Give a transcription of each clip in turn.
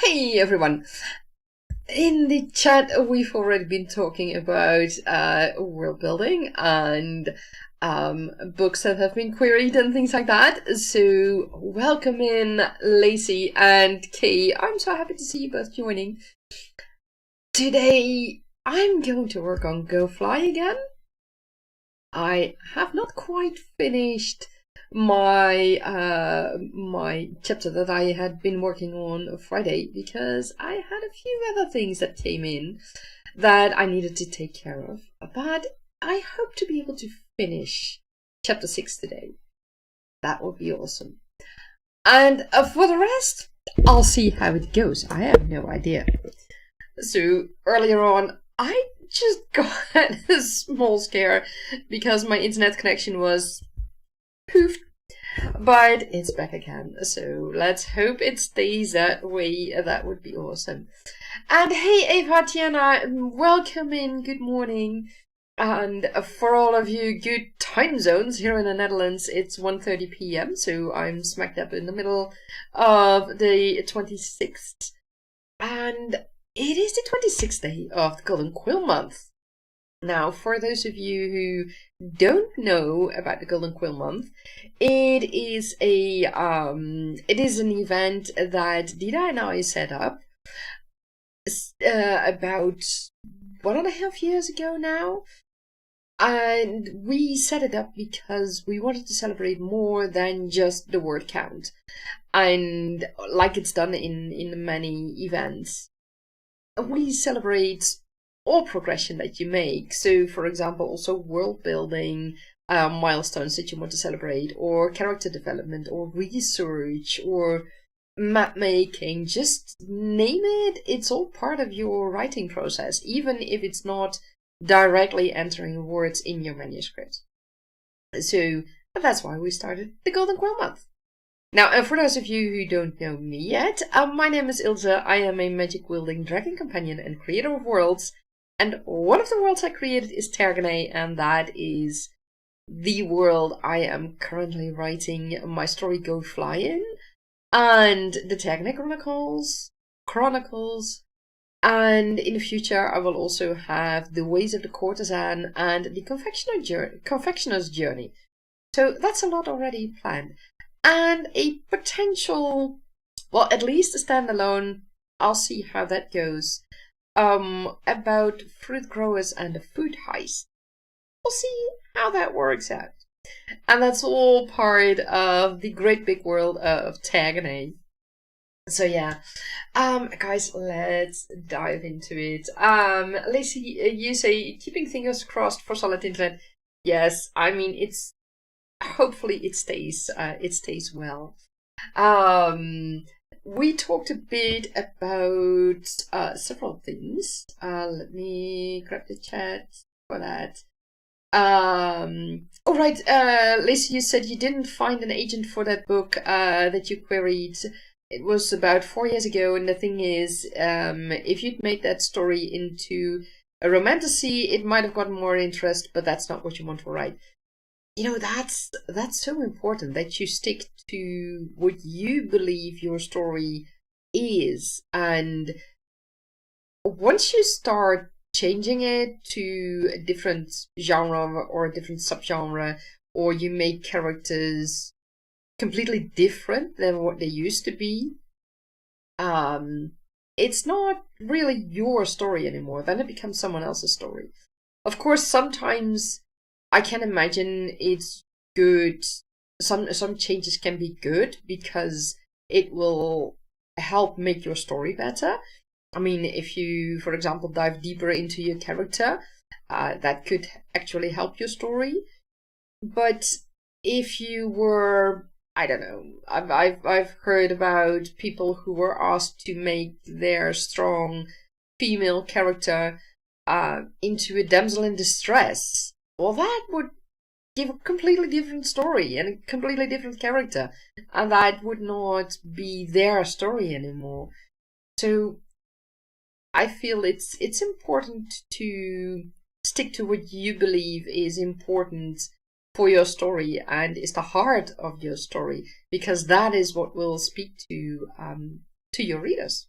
Hey everyone! In the chat, we've already been talking about world building and books that have been queried and things like that. So, welcome in, Lacey and Kay. I'm so happy to see you both joining. Today, I'm going to work on Go Fly again. I have not quite finished my my chapter that I had been working on Friday because I had a few other things that came in that I needed to take care of. But I hope to be able to finish chapter 6 today. That would be awesome. And for the rest, I'll see how it goes. I have no idea. So earlier on, I just got a small scare because my internet connection was poofed, but it's back again. So let's hope it stays that way. That would be awesome. And hey, Eva, Tiana, welcome in. Good morning. And for all of you, good time zones here in the Netherlands. It's 1:30 p.m. So I'm smack dab in the middle of the 26th, and it is the 26th day of the Golden Quill Month. Now, for those of you who don't know about the Golden Quill Month, it is an event that Dida and I set up about 1.5 years ago now. And we set it up because we wanted to celebrate more than just the word count. And like it's done in many events, we celebrate all progression that you make. So, for example, also world building milestones that you want to celebrate, or character development, or research, or map making. Just name it. It's all part of your writing process, even if it's not directly entering words in your manuscript. So that's why we started the Golden Quill Month. Now, for those of you who don't know me yet, my name is Ilse. I am a magic-wielding dragon companion and creator of worlds. And one of the worlds I created is Tergaenae, and that is the world I am currently writing my story Go Fly in. And the Tergaenae Chronicles. And in the future, I will also have the Ways of the Courtesan and the Confectioner's Journey. So that's a lot already planned. And a potential, well, at least a standalone, I'll see how that goes, about fruit growers and a food heist. We'll see how that works out. And that's all part of the great big world of Tergaenae. So yeah, guys, let's dive into it. Lacey, you say keeping fingers crossed for solid internet. Yes, I mean hopefully it stays well. We talked a bit about several things. Let me grab the chat for that. All right, Lacey, you said you didn't find an agent for that book that you queried. It was about 4 years ago, and the thing is, if you'd made that story into a romantasy, it might have gotten more interest, but that's not what you want to write. You know, that's so important that you stick to what you believe your story is. And once you start changing it to a different genre or a different subgenre, or you make characters completely different than what they used to be, it's not really your story anymore. Then it becomes someone else's story. Of course, sometimes I can imagine it's good. Some changes can be good because it will help make your story better. I mean, if you, for example, dive deeper into your character, that could actually help your story. But if you were, I don't know, I've heard about people who were asked to make their strong female character into a damsel in distress. Well, that would give a completely different story and a completely different character, and that would not be their story anymore. So I feel it's important to stick to what you believe is important for your story and is the heart of your story, because that is what will speak to your readers.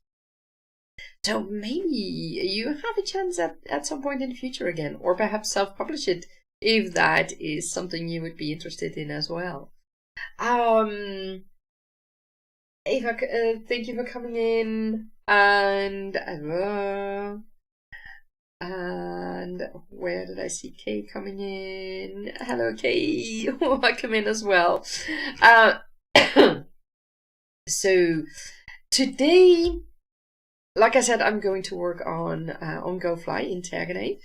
So maybe you have a chance at some point in the future again, or perhaps self-publish it if that is something you would be interested in as well. Ava, thank you for coming in, and where did I see Kay coming in? Hello, Kay. Welcome in as well. So today, like I said, I'm going to work on GoFly in Tergaenae,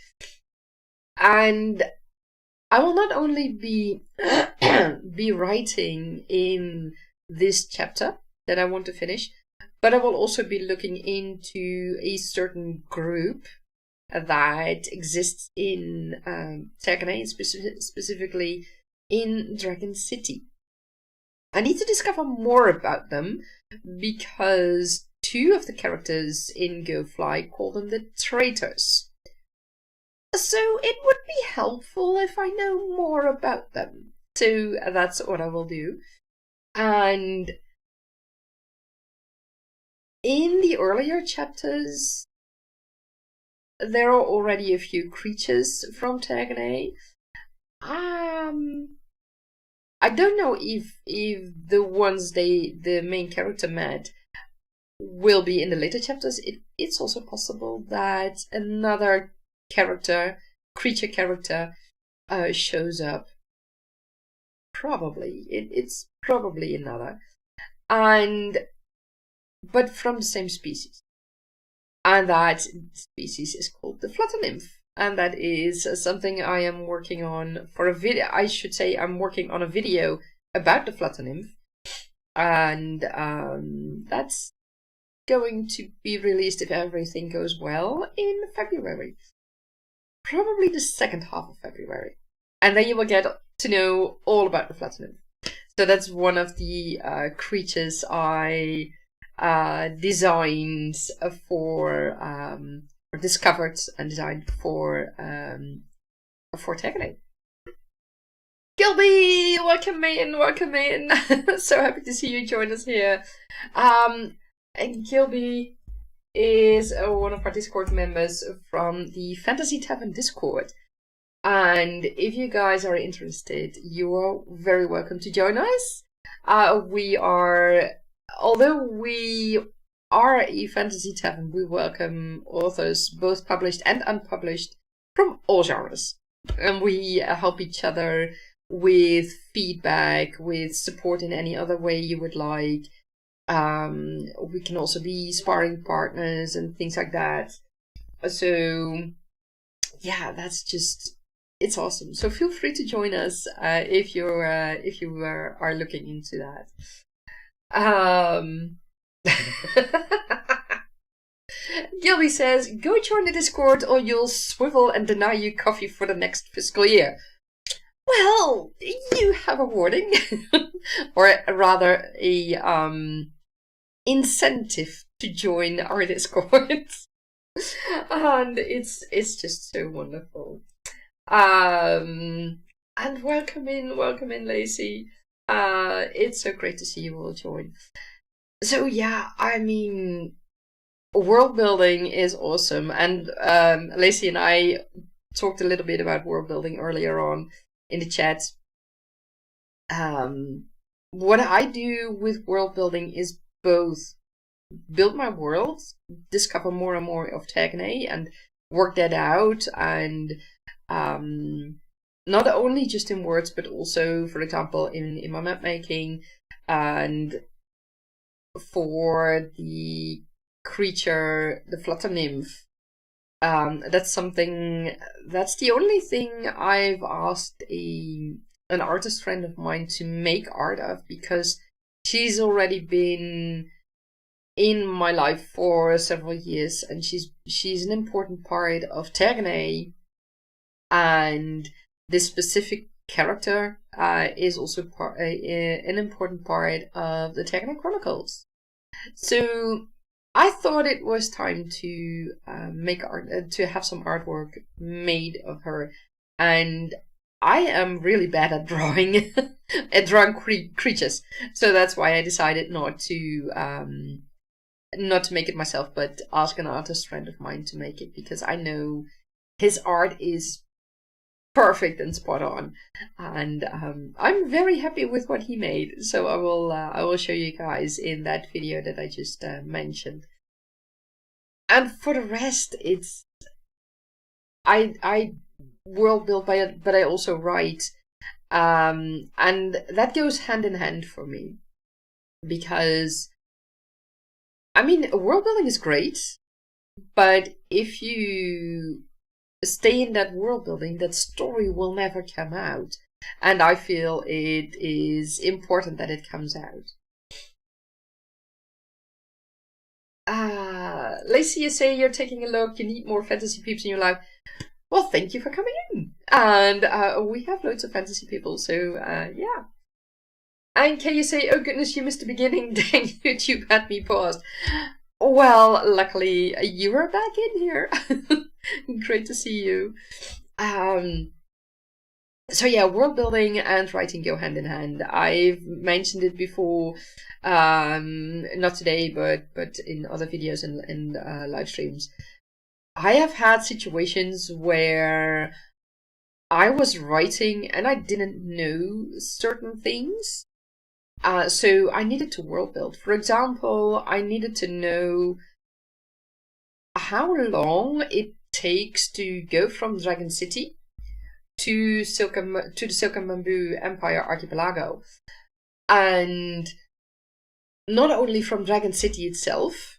and I will not only be be writing in this chapter that I want to finish, but I will also be looking into a certain group that exists in Tergaenae, specifically in Dragon City. I need to discover more about them because 2 of the characters in GoFly call them the traitors. So it would be helpful if I know more about them. So that's what I will do. And in the earlier chapters, there are already a few creatures from Tergaenae. I don't know if the ones the main character met will be in the later chapters. It's also possible that another creature character shows up. Probably. It's probably another. But from the same species. And that species is called the flutter nymph. And that is something I am working on for a video. I should say I'm working on a video about the flutter nymph. And that's going to be released, if everything goes well, in February. Probably the second half of February. And then you will get to know all about the flutter nymph. So that's one of the creatures I designed for... or discovered and designed for Tergaenae. Gilby, welcome in. So happy to see you join us here. And Gilby is one of our Discord members from the Fantasy Tavern Discord. And if you guys are interested, you are very welcome to join us. Although we are a fantasy tavern, we welcome authors, both published and unpublished, from all genres. And we help each other with feedback, with support in any other way you would like. We can also be sparring partners and things like that. So, yeah, it's awesome. So feel free to join us if you are looking into that. Gilby says, go join the Discord or you'll swivel and deny you coffee for the next fiscal year. Well, you have a warning. Or rather a incentive to join our Discord. And it's just so wonderful. And welcome in, Lacey. It's so great to see you all join. So yeah, I mean, world building is awesome, and Lacey and I talked a little bit about world building earlier on in the chat. What I do with world building is both build my world, discover more and more of Tergaenae, and work that out, and not only just in words, but also, for example, in my map making, and for the creature, the flutter nymph. That's the only thing I've asked an artist friend of mine to make art of, because she's already been in my life for several years, and she's an important part of Tergaenae, and this specific character is also an important part of the Tergaenae Chronicles. So I thought it was time to make art, to have some artwork made of her, and I am really bad at drawing, creatures. So that's why I decided not to not to make it myself, but ask an artist friend of mine to make it, because I know his art is perfect and spot on, and I'm very happy with what he made. So I will show you guys in that video that I just mentioned. And for the rest, it's I world build by it, but I also write, and that goes hand in hand for me, because I mean, world building is great, but if you stay in that world building, that story will never come out. And I feel it is important that it comes out. Lacey, you say you're taking a look, you need more fantasy peeps in your life. Well, thank you for coming in. And we have loads of fantasy people, so yeah. And can you say, oh goodness, you missed the beginning, dang, YouTube had me paused. Well, luckily you are back in here. Great to see you. So yeah, world building and writing go hand in hand. I've mentioned it before, not today, but in other videos and live streams. I have had situations where I was writing and I didn't know certain things. So I needed to world build. For example, I needed to know how long it takes to go from Dragon City to the Silk and Bamboo Empire Archipelago. And not only from Dragon City itself,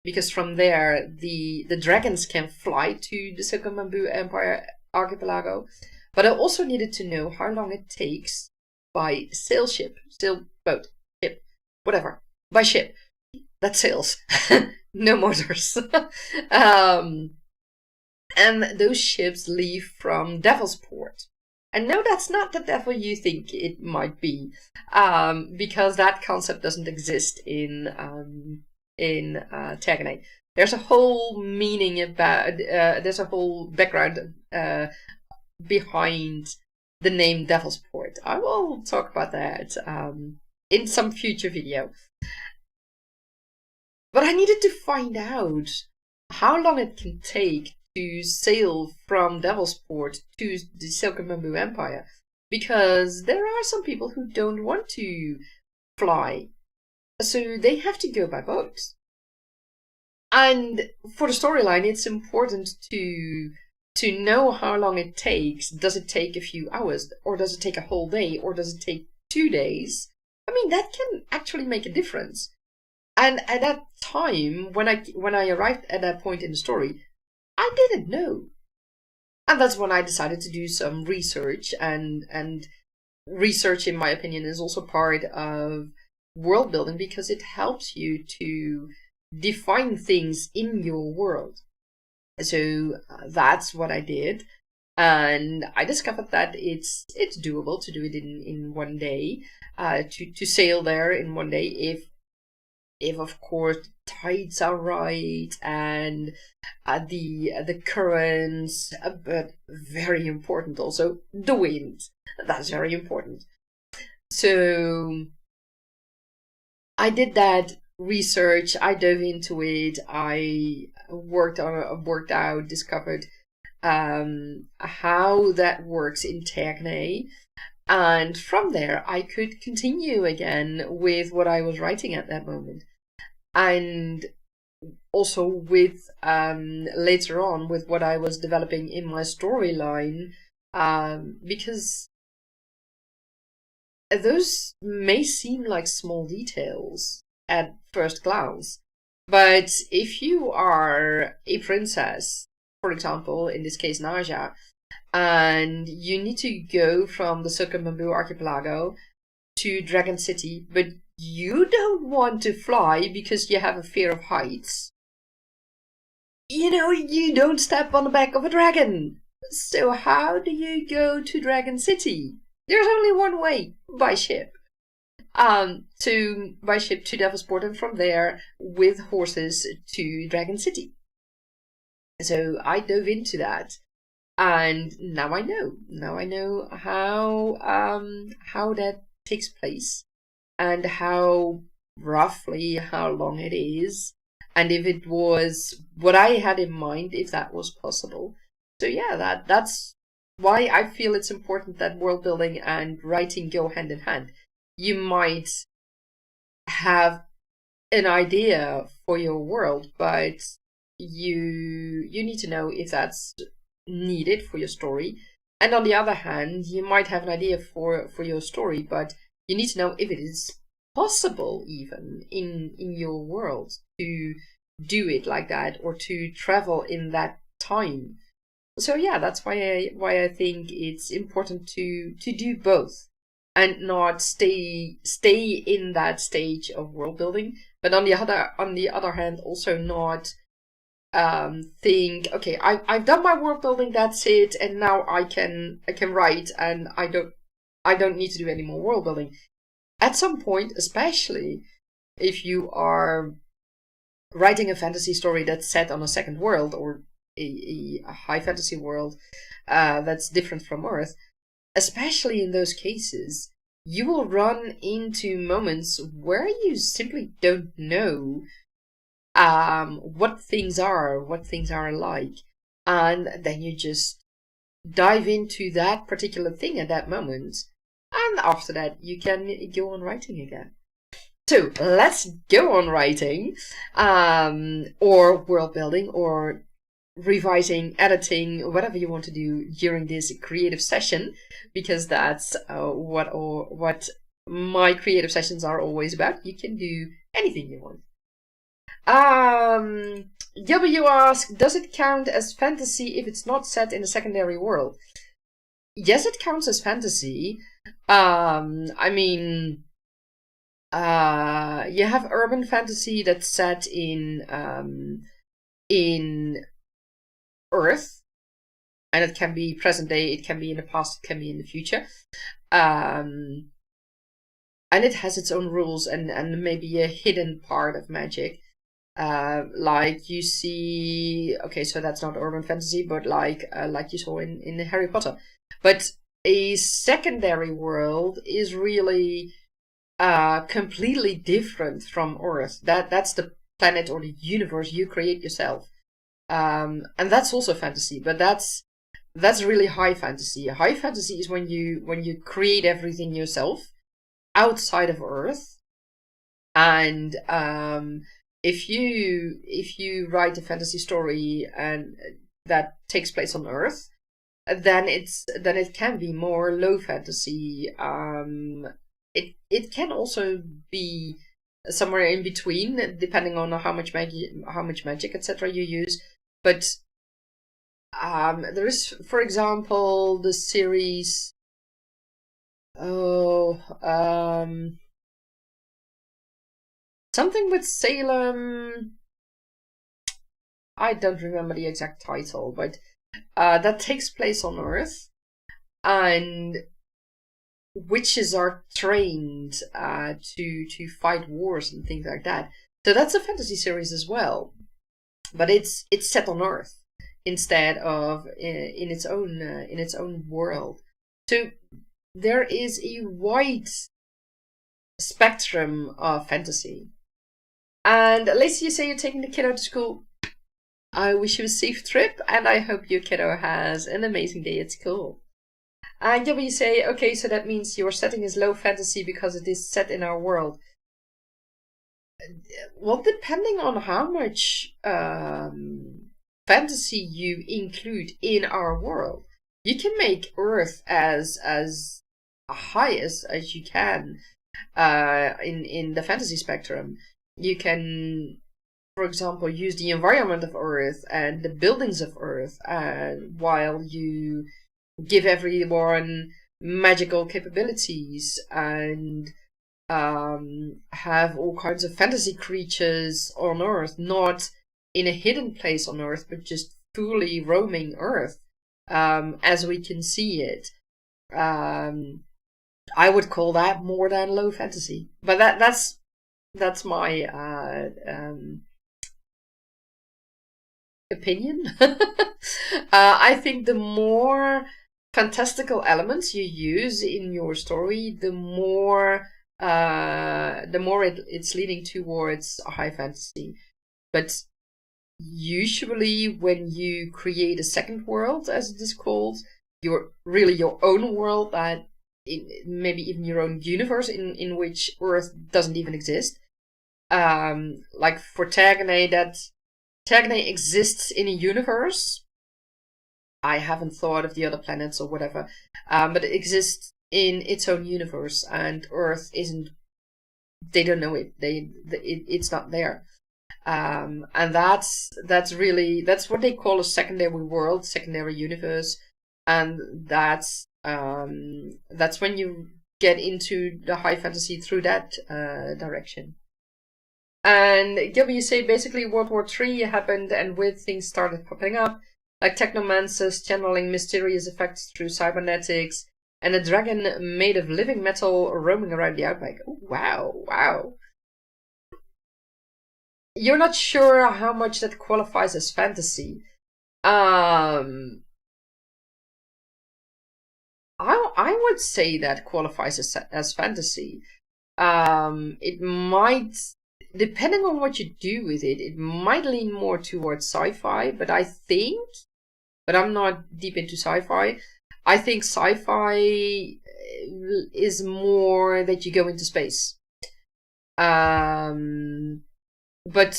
because from there the dragons can fly to the Silk and Bamboo Empire Archipelago, but I also needed to know how long it takes by sailboat, ship, whatever, by ship that sails, no motors. And those ships leave from Devil's Port. And no, that's not the devil you think it might be, because that concept doesn't exist in Tergaenae. There's a whole meaning about, there's a whole background behind the name Devil's Port. I will talk about that in some future video. But I needed to find out how long it can take to sail from Devil's Port to the Silk and Bamboo Empire, because there are some people who don't want to fly, so they have to go by boat. And for the storyline, it's important to know how long it takes. Does it take a few hours, or does it take a whole day, or does it take 2 days? I mean, that can actually make a difference. And at that time, when I arrived at that point in the story, I didn't know. And that's when I decided to do some research, and research, in my opinion, is also part of world building, because it helps you to define things in your world. So that's what I did, and I discovered that it's doable to do it in 1 day, to sail there in 1 day, if of course tides are right and the currents, but very important also the wind. That's very important. So I did that research, I dove into it, I worked out, discovered how that works in Tergaenae, and from there I could continue again with what I was writing at that moment, and also with later on with what I was developing in my storyline, because those may seem like small details at first glance, but if you are a princess, for example, in this case Naja, and you need to go from the Silk and Bamboo Archipelago to Dragon City, but you don't want to fly because you have a fear of heights, you know, you don't step on the back of a dragon. So how do you go to Dragon City? There's only one way, by ship. By ship to Devil's Port, and from there with horses to Dragon City. So I dove into that, and now I know. Now I know how that takes place, and how roughly how long it is, and if it was what I had in mind, if that was possible. So yeah, that's why I feel it's important that world building and writing go hand in hand. You might have an idea for your world, but you need to know if that's needed for your story. And on the other hand, you might have an idea for your story, but you need to know if it is possible even in your world to do it like that or to travel in that time. So yeah, that's why I think it's important to do both and not stay in that stage of world building, but on the other hand also not think, okay, I've done my world building, that's it, and now I can write, and I don't need to do any more world building. At some point, especially if you are writing a fantasy story that's set on a second world or a high fantasy world that's different from Earth, especially in those cases, you will run into moments where you simply don't know what things are like, and then you just dive into that particular thing at that moment, and after that you can go on writing again. So let's go on writing, or world building, or revising, editing, whatever you want to do during this creative session, because that's what my creative sessions are always about. You can do anything you want. W asks, does it count as fantasy if it's not set in a secondary world? Yes, it counts as fantasy. I mean, you have urban fantasy that's set in Earth, and it can be present day, it can be in the past, it can be in the future, and it has its own rules and maybe a hidden part of magic, like you see. Okay, so that's not urban fantasy, but like you saw in Harry Potter. But a secondary world is really completely different from Earth. That's the planet or the universe you create yourself. And that's also fantasy, but that's really high fantasy. High fantasy is when you create everything yourself outside of Earth. And if you write a fantasy story and that takes place on Earth, then it can be more low fantasy. It can also be somewhere in between, depending on how much magic, etc. you use. But there is, for example, the series. Something with Salem. I don't remember the exact title, but that takes place on Earth, and witches are trained to fight wars and things like that. So that's a fantasy series as well, but it's set on Earth instead of in its own world. So there is a wide spectrum of fantasy. And Lacey, you say you're taking the kiddo to school. I wish you a safe trip, and I hope your kiddo has an amazing day at school. And you say, okay, so that means your setting is low fantasy because it is set in our world. Well, depending on how much fantasy you include in our world, you can make Earth as high as you can in the fantasy spectrum. You can, for example, use the environment of Earth and the buildings of Earth, while you give everyone magical capabilities and have all kinds of fantasy creatures on Earth, not in a hidden place on Earth, but just fully roaming Earth as we can see it. I would call that more than low fantasy, but that's my opinion. I think the more fantastical elements you use in your story, the more the more it's leaning towards a high fantasy. But usually when you create a second world, as it is called, really your own world, that maybe even your own universe in which Earth doesn't even exist. Like for Tergaenae, that Tergaenae exists in a universe. I haven't thought of the other planets or whatever, but it exists in its own universe, and Earth isn't. They don't know it. It's not there. And that's what they call a secondary world, secondary universe, and that's when you get into the high fantasy through that direction. And Gilby, you say basically World War III happened, and weird things started popping up, like technomancers channeling mysterious effects through cybernetics, and a dragon made of living metal roaming around the outback. Oh, wow. You're not sure how much that qualifies as fantasy. I would say that qualifies as fantasy. It might, depending on what you do with it, it might lean more towards sci-fi, but I'm not deep into sci-fi. I think sci-fi is more that you go into space. But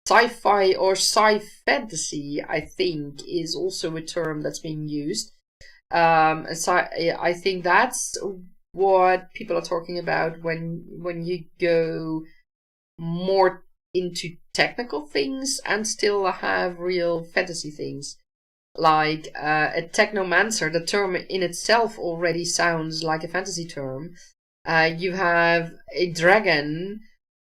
sci-fi or sci-fantasy, I think, is also a term that's being used. I think that's what people are talking about when you go more into technical things and still have real fantasy things. Like a technomancer, the term in itself already sounds like a fantasy term. You have a dragon.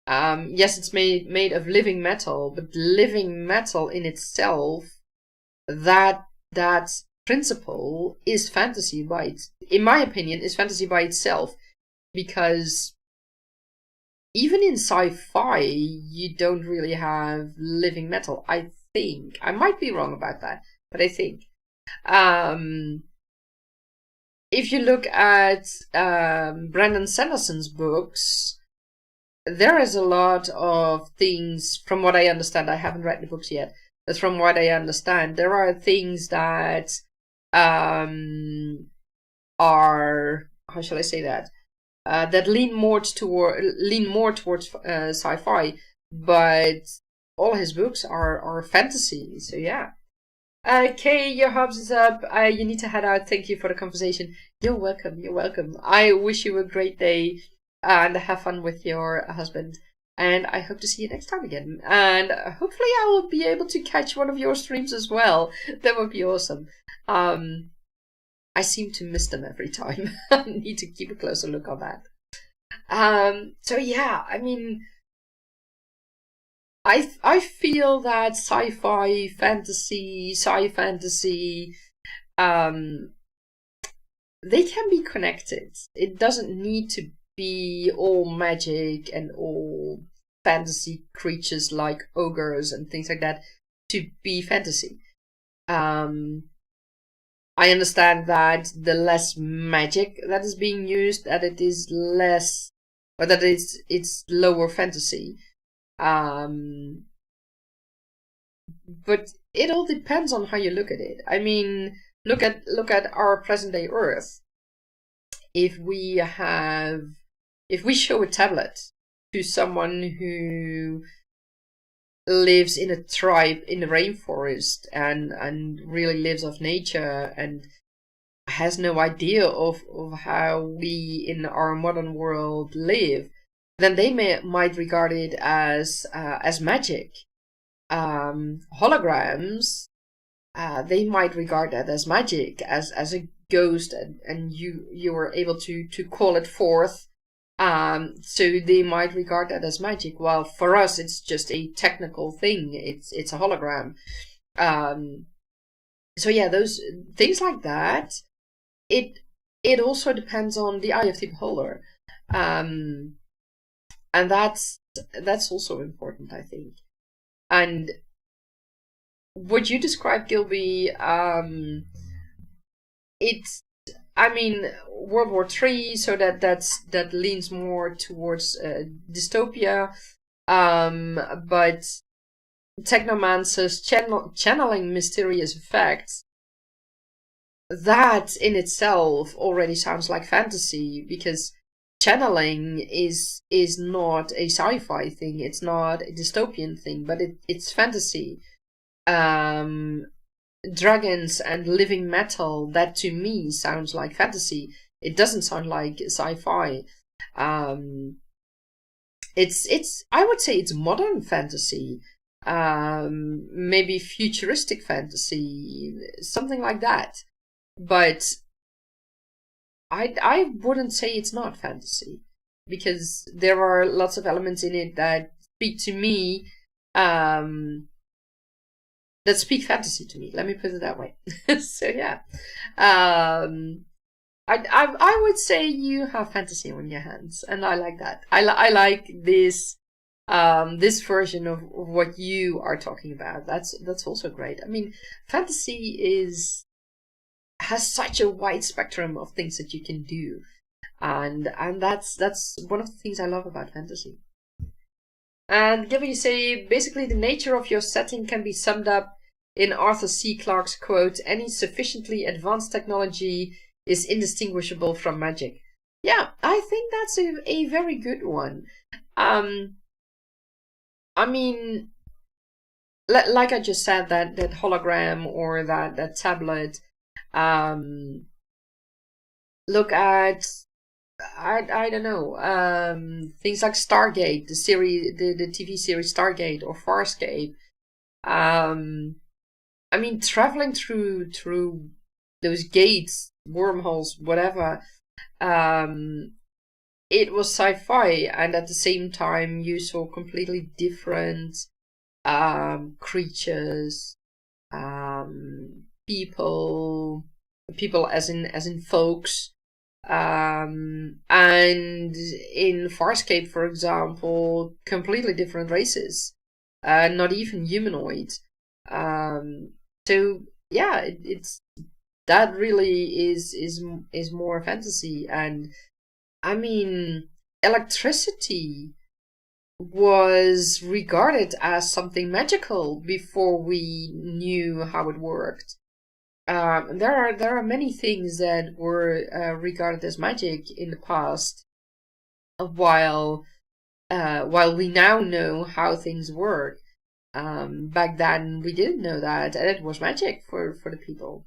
Yes, it's made of living metal, but living metal in itself, that principle is fantasy in my opinion, is fantasy by itself, because even in sci-fi, you don't really have living metal. I think I might be wrong about that, but I think if you look at Brandon Sanderson's books, there is a lot of things, from what I understand. I haven't read the books yet, but from what I understand, there are things that are, how shall I say that? That lean more towards sci-fi, but all his books are fantasy. So yeah. Kay, your hubs is up. You need to head out. Thank you for the conversation. You're welcome. I wish you a great day. And have fun with your husband. And I hope to see you next time again. And hopefully I will be able to catch one of your streams as well. That would be awesome. I seem to miss them every time. I need to keep a closer look on that. So yeah, I mean, I feel that sci-fi, fantasy, sci-fantasy, they can be connected. It doesn't need to be all magic and all fantasy creatures like ogres and things like that to be fantasy. I understand that the less magic that is being used, that it is less, or that it's lower fantasy. But it all depends on how you look at it. I mean, look at our present day Earth. If we show a tablet to someone who lives in a tribe in the rainforest and really lives off nature and has no idea of how we in our modern world live, then they might regard it as magic. Holograms, they might regard that as magic, as a ghost, and you were able to call it forth. So they might regard that as magic. While for us, it's just a technical thing. It's a hologram. So yeah, those things like that. It also depends on the eye of the beholder, and that's also important, I think. And what you described, Gilby, it's I mean, World War III, so that leans more towards dystopia. But technomancers channeling mysterious effects, that in itself already sounds like fantasy, because channeling is not a sci-fi thing, it's not a dystopian thing, but it's fantasy. Dragons and living metal, that to me sounds like fantasy. It doesn't sound like sci-fi. It's I would say it's modern fantasy, maybe futuristic fantasy, something like that. But I wouldn't say it's not fantasy, because there are lots of elements in it that speak to me, that speak fantasy to me. Let me put it that way. So yeah, I would say you have fantasy on your hands, and I like that. I like this this version of what you are talking about. That's also great. I mean, fantasy has such a wide spectrum of things that you can do, and that's one of the things I love about fantasy. And given you say basically the nature of your setting can be summed up in Arthur C. Clarke's quote, "Any sufficiently advanced technology is indistinguishable from magic." Yeah, I think that's a very good one. I mean, like I just said, that hologram or that tablet. Look at I don't know, things like Stargate, the series, the TV series Stargate, or Farscape. I mean, traveling through those gates, wormholes, whatever. It was sci-fi, and at the same time, you saw completely different creatures, people as in folks. And in Farscape, for example, completely different races, not even humanoid. So yeah, it's that really is more fantasy. And I mean, electricity was regarded as something magical before we knew how it worked. There are many things that were regarded as magic in the past, while we now know how things work. Back then we didn't know that, and it was magic for the people.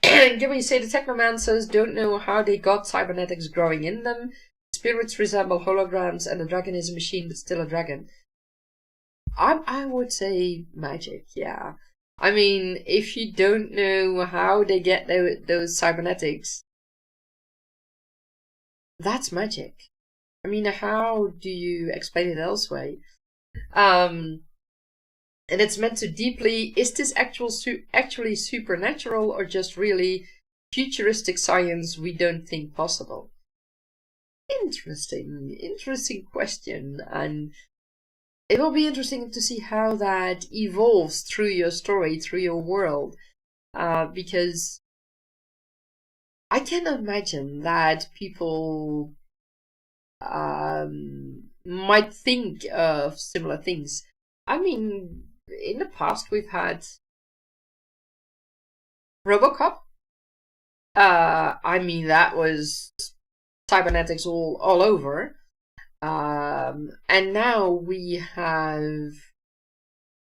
Given you say the technomancers don't know how they got cybernetics growing in them, spirits resemble holograms, and the dragon is a machine but still a dragon. I would say magic, yeah. I mean, if you don't know how they get those cybernetics, that's magic. I mean, how do you explain it elsewhere? And it's meant to deeply, is this actually supernatural, or just really futuristic science we don't think possible? Interesting question, and it will be interesting to see how that evolves through your story, through your world, because I can imagine that people might think of similar things. I mean, in the past we've had RoboCop. I mean, that was cybernetics all over. And now we have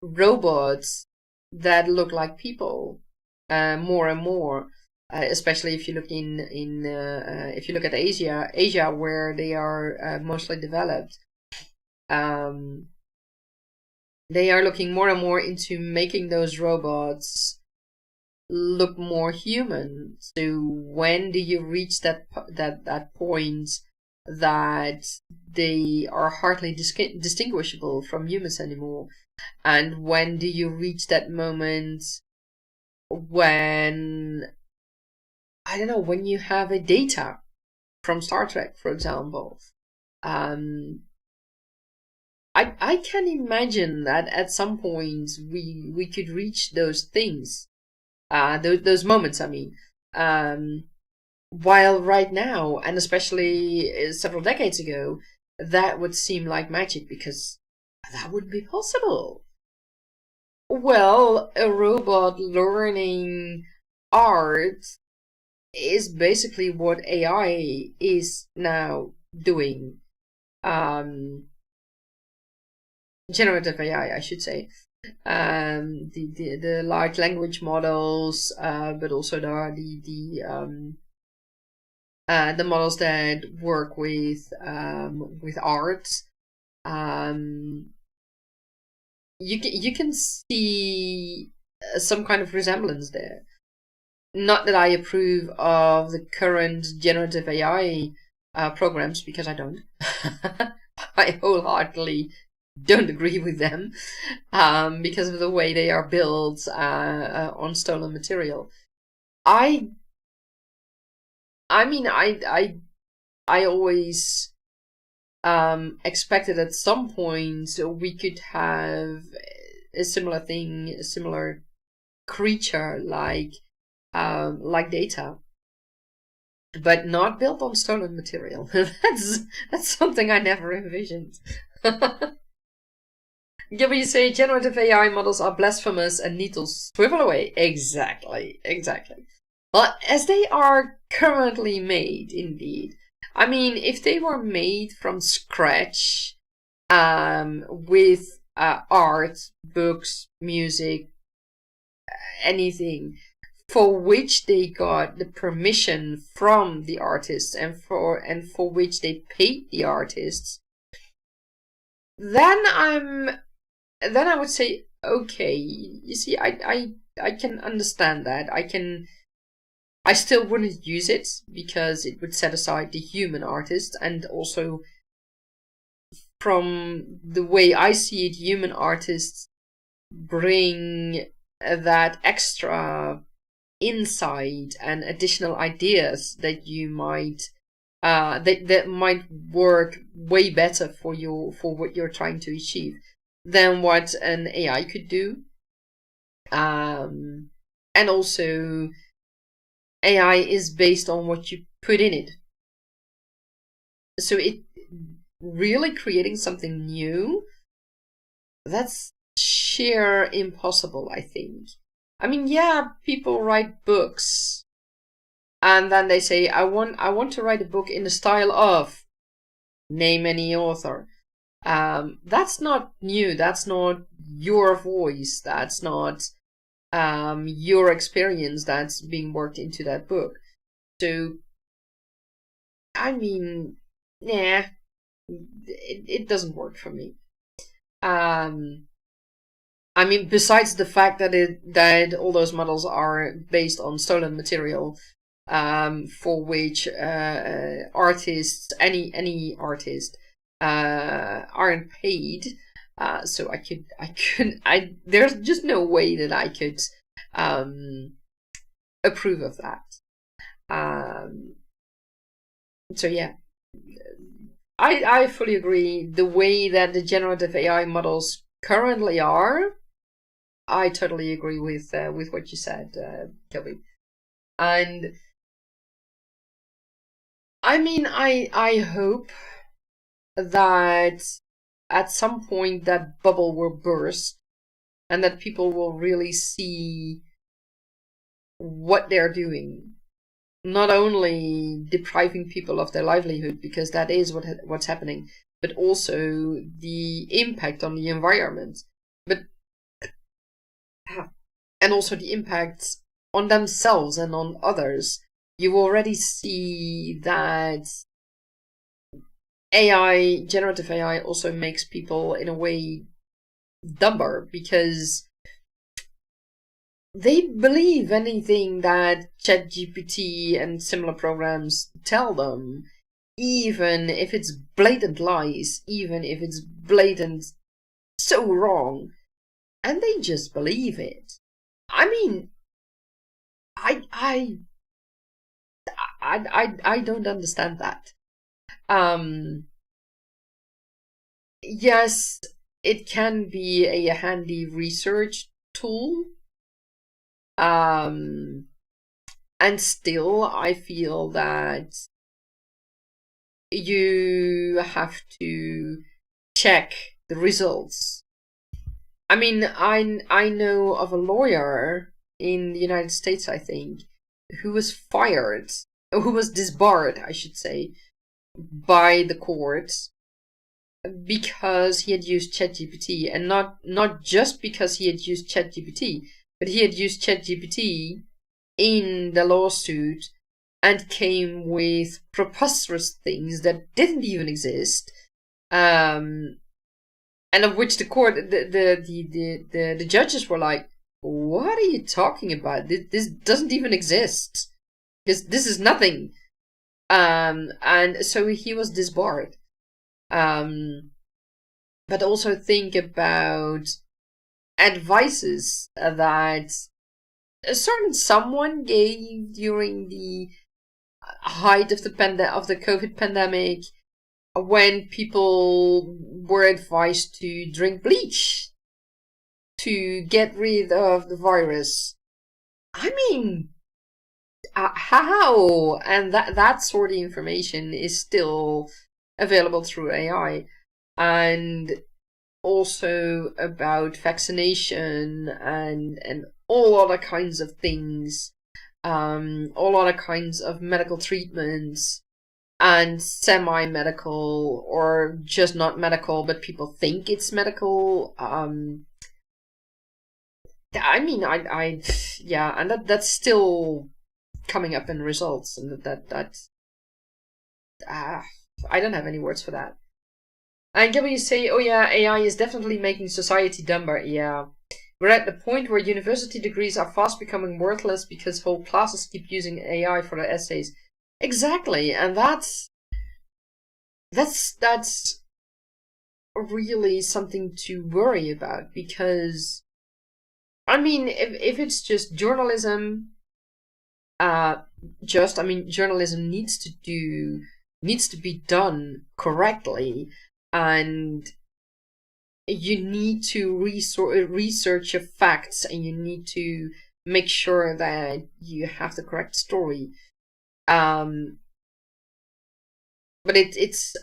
robots that look like people, more and more. Especially if you look if you look at Asia, where they are mostly developed. They are looking more and more into making those robots look more human. So when do you reach that point that they are hardly distinguishable from humans anymore? And when do you reach that moment when, I don't know, when you have a data from Star Trek, for example? I can imagine that at some point we could reach those things, those moments. I mean, While right now, and especially several decades ago, that would seem like magic because that wouldn't be possible. Well, a robot learning art is basically what AI is now doing. Generative AI, I should say. The large language models, but also the models that work with art. You can see some kind of resemblance there. Not that I approve of the current generative AI programs, because I don't. I wholeheartedly don't agree with them because of the way they are built on stolen material. I mean, I always expected at some point we could have a similar thing, a similar creature like Data, but not built on stolen material. That's something I never envisioned. Yeah, but you say generative AI models are blasphemous and need to swivel away. Exactly. Well, as they are currently made, indeed. I mean, if they were made from scratch, with art, books, music, anything, for which they got the permission from the artists and for which they paid the artists, then I would say, okay, you see, I can understand that. I still wouldn't use it because it would set aside the human artist, and also from the way I see it, human artists bring that extra insight and additional ideas that you might that might work way better for what you're trying to achieve than what an AI could do. And also, AI is based on what you put in it. So it really creating something new, that's sheer impossible, I think. I mean, yeah, people write books and then they say, I want to write a book in the style of name any author. That's not new. That's not your voice. That's not your experience that's being worked into that book. So, I mean, nah, it doesn't work for me. I mean, besides the fact that all those models are based on stolen material, for which artists, any artist, aren't paid. So there's just no way that I could approve of that. So yeah, I fully agree. The way that the generative AI models currently are, I totally agree with what you said, Kelby. And I mean, I hope that at some point that bubble will burst and that people will really see what they're doing. Not only depriving people of their livelihood, because that is what's happening, but also the impact on the environment. And also the impacts on themselves and on others. You already see that generative AI also makes people in a way dumber, because they believe anything that ChatGPT and similar programs tell them, even if it's blatant lies, even if it's blatant so wrong, and they just believe it. I mean, I don't understand that. Yes, it can be a handy research tool. And And still, I feel that you have to check the results. I mean, I know of a lawyer in the United States, I think, who was fired, or who was disbarred, I should say, by the court because he had used ChatGPT, and not just because he had used ChatGPT, but he had used ChatGPT in the lawsuit and came with preposterous things that didn't even exist, and of which the court, the judges were like, "What are you talking about? This doesn't even exist. This is nothing." And so he was disbarred. But also think about advices that a certain someone gave during the height of the COVID pandemic, when people were advised to drink bleach to get rid of the virus. I mean, how? And that sort of information is still available through AI. And also about vaccination and all other kinds of things, all other kinds of medical treatments, and semi-medical or just not medical, but people think it's medical. I mean, yeah, and that's still coming up in results, and I don't have any words for that. And W say, oh yeah, AI is definitely making society dumber. Yeah. We're at the point where university degrees are fast becoming worthless because whole classes keep using AI for their essays. Exactly, and that's really something to worry about, because I mean, if it's just journalism, journalism needs to be done correctly, and you need to research your facts, and you need to make sure that you have the correct story. But it's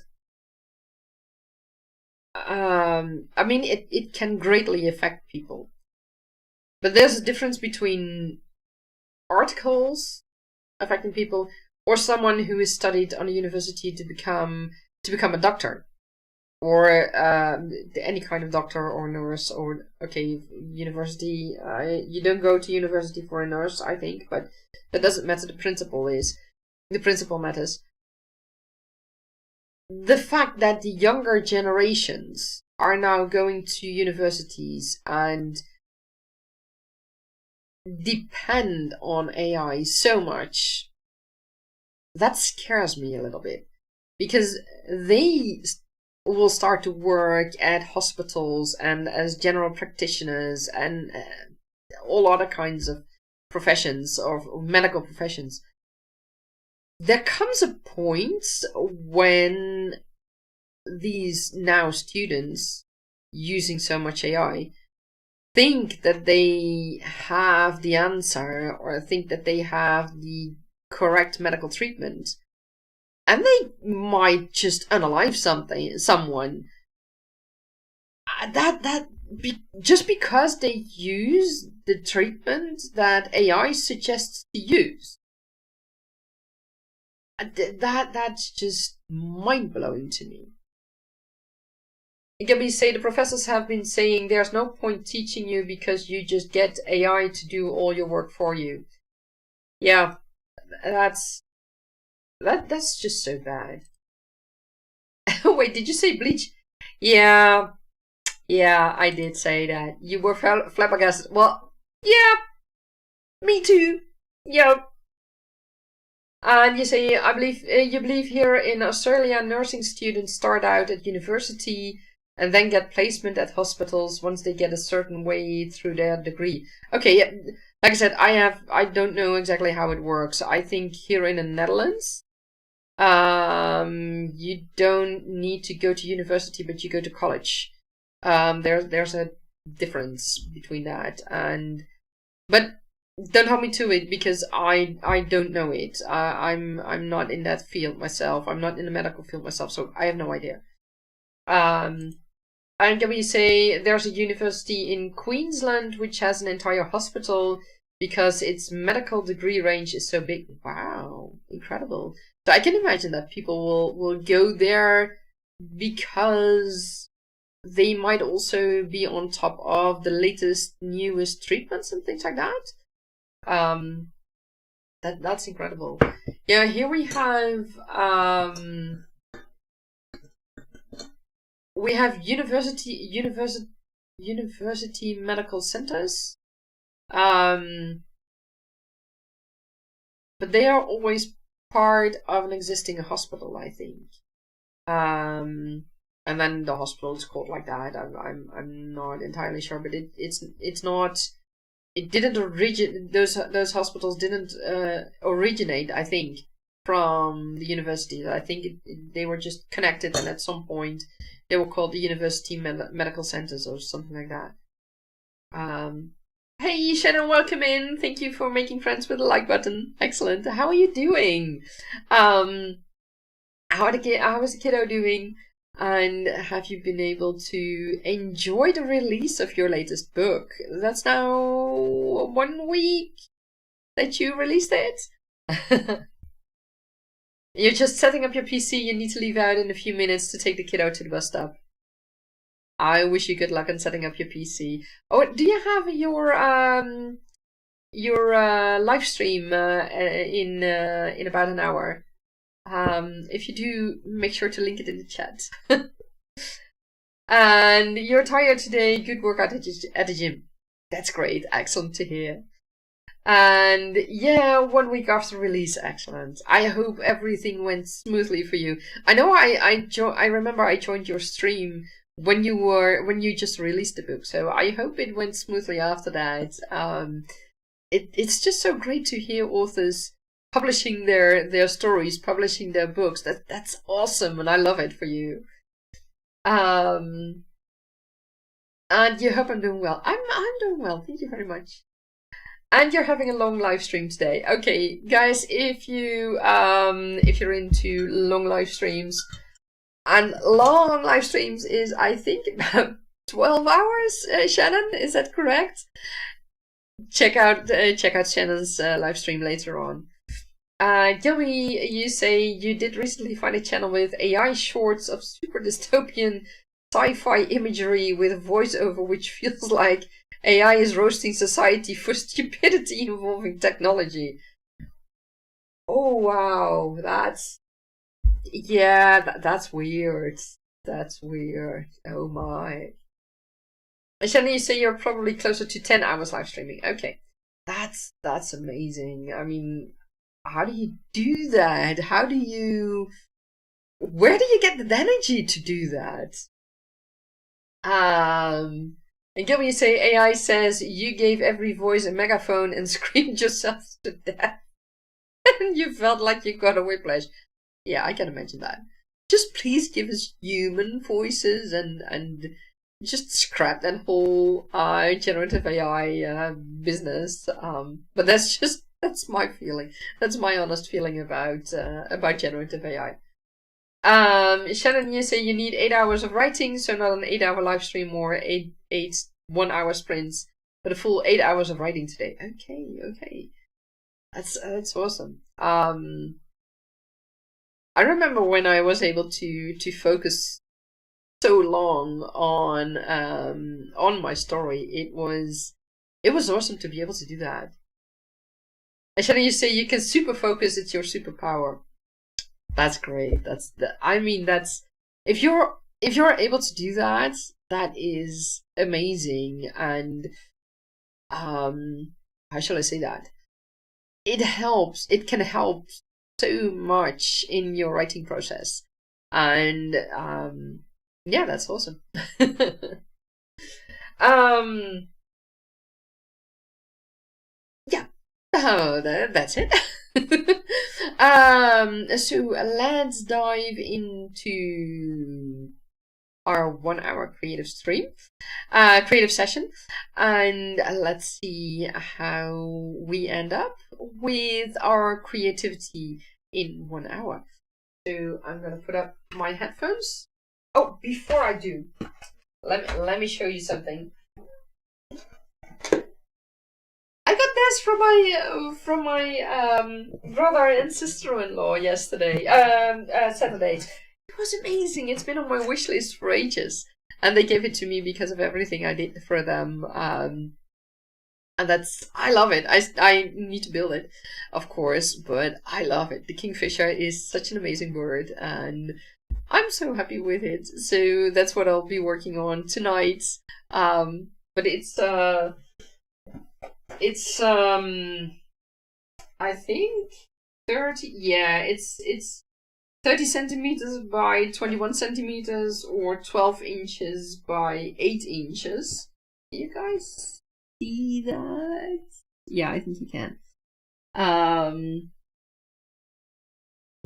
I mean, it can greatly affect people. But there's a difference between articles affecting people, or someone who is studied on a university to become a doctor, or any kind of doctor or nurse, or university. You don't go to university for a nurse, I think, but that doesn't matter. The principle matters. The fact that the younger generations are now going to universities and depend on AI so much, that scares me a little bit, because they will start to work at hospitals and as general practitioners and all other kinds of professions, or medical professions. There comes a point when these now students using so much AI think that they have the answer, or think that they have the correct medical treatment, and they might just unalive someone. Just because they use the treatment that AI suggests to use. That's just mind-blowing to me. Gabby say the professors have been saying there's no point teaching you because you just get AI to do all your work for you. Yeah, that's just so bad. Wait, did you say bleach? Yeah, I did say that. You were flabbergasted. Well, yeah, me too. Yeah. And you say, I believe you believe here in Australia, nursing students start out at university and then get placement at hospitals once they get a certain way through their degree. Okay, yeah, like I said, I don't know exactly how it works. I think here in the Netherlands, you don't need to go to university, but you go to college. There's a difference between that, but Don't hold me to it because I don't know it. I'm not in that field myself. I'm not in the medical field myself, so I have no idea. And can we say there's a university in Queensland which has an entire hospital because its medical degree range is so big. Wow, incredible. So I can imagine that people will go there because they might also be on top of the latest, newest treatments and things like that. That's incredible. Yeah, here we have university medical centers. But they are always part of an existing hospital, I think. And then the hospital is called like that. I'm not entirely sure, but it's not. It didn't originate. Those hospitals didn't originate, I think, from the university. I think they were just connected, and at some point they were called the university medical centers or something like that. Hey Shannon, welcome in. Thank you for making friends with the like button. Excellent. How are you doing? How is the kiddo doing? And have you been able to enjoy the release of your latest book? That's now 1 week that you released it. You're just setting up your PC. You need to leave out in a few minutes to take the kiddo to the bus stop. I wish you good luck on setting up your PC. Oh, do you have your live stream in about an hour? If you do, make sure to link it in the chat. And you're tired today. Good workout at the gym. That's great. Excellent to hear. And yeah, 1 week after release, excellent. I hope everything went smoothly for you. I know I remember I joined your stream when you just released the book, so I hope it went smoothly after that. It's just so great to hear authors publishing their stories, publishing their books. That's awesome, and I love it for you. And you hope I'm doing well. I'm doing well. Thank you very much. And you're having a long live stream today. Okay, guys, if you're into long live streams, and long live streams is, I think, about 12 hours. Shannon, is that correct? Check out Shannon's live stream later on. Gilby, you say you did recently find a channel with AI shorts of super dystopian sci-fi imagery with a voiceover which feels like AI is roasting society for stupidity involving technology. Oh wow, that's weird. That's weird. Oh my. Shannon, you say you're probably closer to 10 hours live streaming. Okay, that's amazing. I mean, how do you do that? Where do you get the energy to do that? And Gilby, you say AI says you gave every voice a megaphone and screamed yourself to death. And you felt like you got a whiplash. Yeah, I can imagine that. Just please give us human voices and just scrap that whole generative AI business. But that's my feeling. That's my honest feeling about generative AI. Shannon, you say you need 8 hours of writing, so not an 8-hour live stream or eight 1-hour sprints, but a full 8 hours of writing today. Okay. That's awesome. I remember when I was able to focus so long on my story. It was awesome to be able to do that. And Shannon, you say you can super focus. It's your superpower. That's great. That's if you're able to do that, that is amazing. And how shall I say that? It helps. It can help so much in your writing process. And yeah, that's awesome. Yeah. Oh, that's it. So let's dive into our 1 hour creative stream, creative session, and let's see how we end up with our creativity in 1 hour. So I'm gonna put up my headphones. Oh, before I do, let me show you something. I got this from my brother and sister-in-law yesterday, Saturday. It was amazing. It's been on my wish list for ages, and they gave it to me because of everything I did for them. And I love it. I need to build it, of course, but I love it. The kingfisher is such an amazing bird, and I'm so happy with it. So that's what I'll be working on tonight. But it's I think 30. Yeah, it's 30 centimeters by 21 centimeters, or 12 inches by 8 inches. You guys see that? Yeah, I think you can.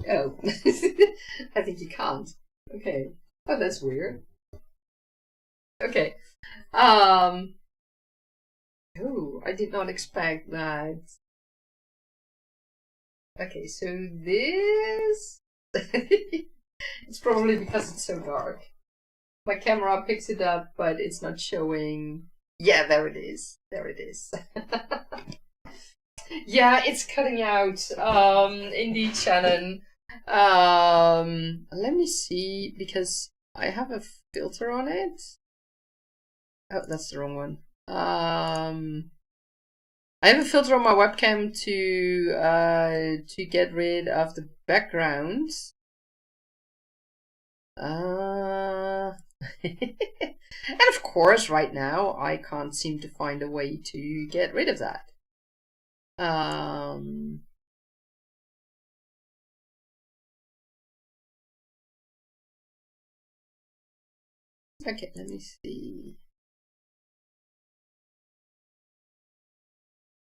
Oh, I think you can't. Okay. Oh, that's weird. Okay. Oh, I did not expect that. Okay, so this... It's probably because it's so dark. My camera picks it up, but it's not showing... Yeah, there it is. There it is. Yeah, it's cutting out. Indeed, Shannon. Let me see, because I have a filter on it. Oh, that's the wrong one. I have a filter on my webcam to get rid of the background. And of course, right now I can't seem to find a way to get rid of that. Okay, let me see.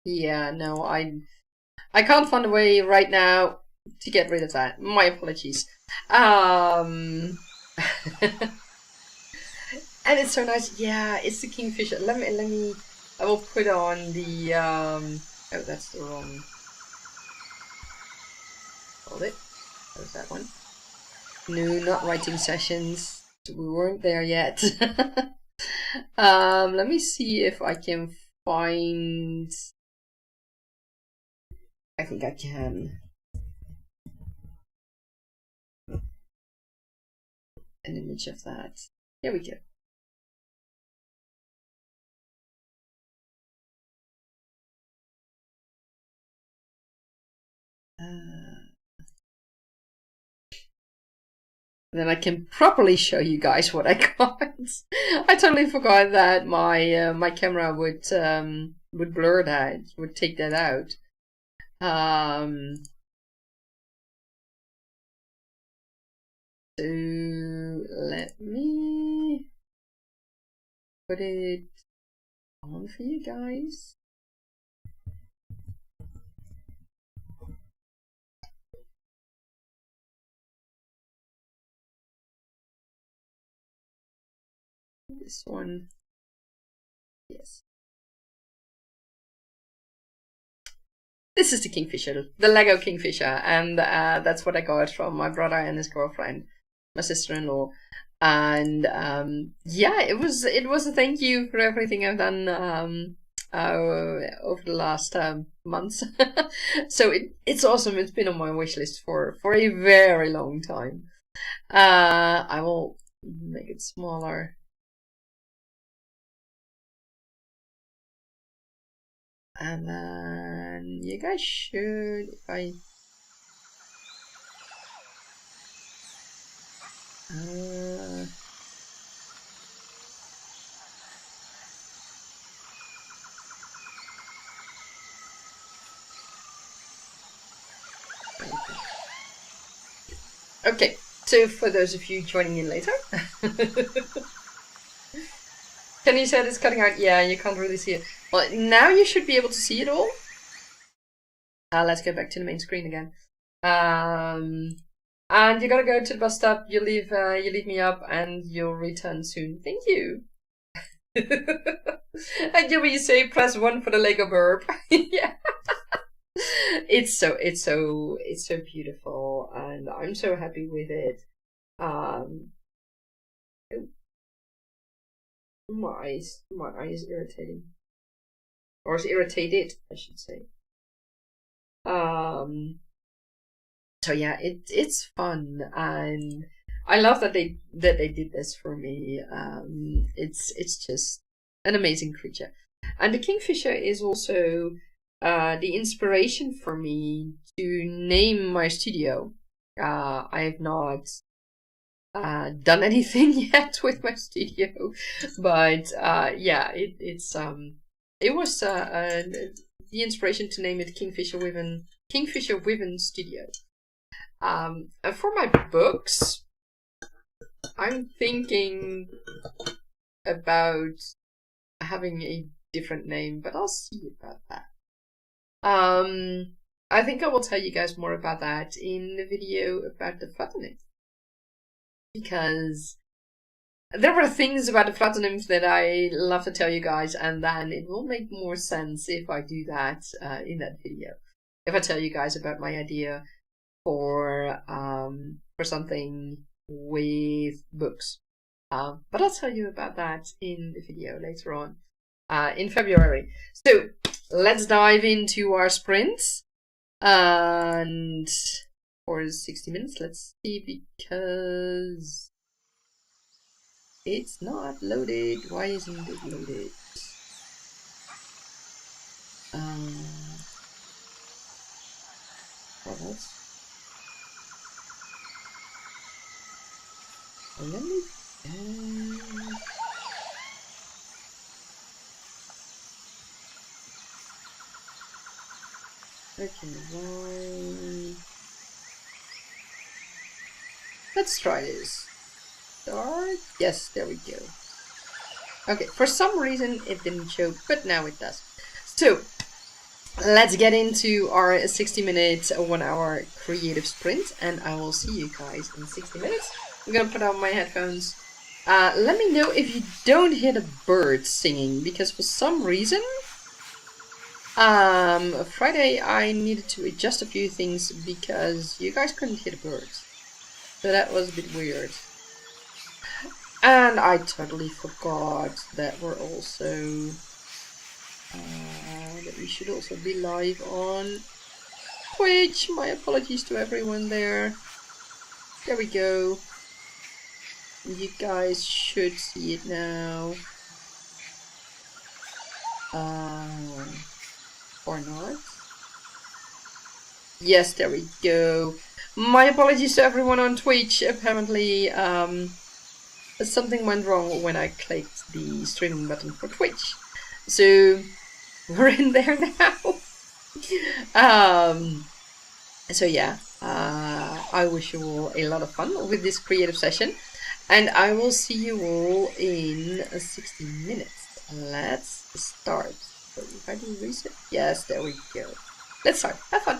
Yeah, no, I can't find a way right now to get rid of that. My apologies. And it's so nice. Yeah, it's the kingfisher. Let me. I will put on the. Oh, that's the wrong. Hold it. That was that one. No, not writing sessions. We weren't there yet. Let me see if I can find. I think I can. An image of that. Here we go. Then I can properly show you guys what I got. I totally forgot that my my camera would blur that, would take that out. So let me put it on for you guys. This one, yes. This is the kingfisher, the Lego kingfisher, and that's what I got from my brother and his girlfriend, my sister-in-law. And yeah, it was a thank you for everything I've done over the last months. So it's awesome. It's been on my wish list for a very long time. I will make it smaller. And then you guys should, if I okay, so for those of you joining in later, Kenny said it's cutting out. Yeah, you can't really see it. Well, now you should be able to see it all. Let's go back to the main screen again. And you gotta go to the bus stop. You leave me up, and you'll return soon. Thank you. And you will say press 1 for the Lego burp. Yeah. It's so beautiful, and I'm so happy with it. My eyes irritating, or is irritated, I should say. So yeah, it's fun, and I love that they did this for me. It's just an amazing creature, and the kingfisher is also the inspiration for me to name my studio. I have not done anything yet with my studio, but yeah, it was the inspiration to name it Kingfisher Wyvern Studio. And for my books, I'm thinking about having a different name, but I'll see about that. I think I will tell you guys more about that in the video about the Flutter, because there were things about the Flutter that I love to tell you guys, and then it will make more sense if I do that in that video. If I tell you guys about my idea for something with books. But I'll tell you about that in the video later on in February. So let's dive into our sprints. And for 60 minutes, let's see, because it's not loaded. Why isn't it loaded? What else? Let me okay, why? Let's try this. Start. Yes, there we go. Okay, for some reason it didn't show, but now it does. So let's get into our 60-minute, 1-hour creative sprint, and I will see you guys in 60 minutes. I'm gonna put on my headphones. Let me know if you don't hear the birds singing, because for some reason, Friday I needed to adjust a few things because you guys couldn't hear the birds. So that was a bit weird. And I totally forgot that we're also, that we should also be live on Twitch. My apologies to everyone there. There we go. You guys should see it now. Or not. Yes, there we go. My apologies to everyone on Twitch. Apparently, something went wrong when I clicked the streaming button for Twitch. So, we're in there now. So yeah, I wish you all a lot of fun with this creative session. And I will see you all in 60 minutes. Let's start. So if I do reset, yes, there we go. Let's start. Have fun.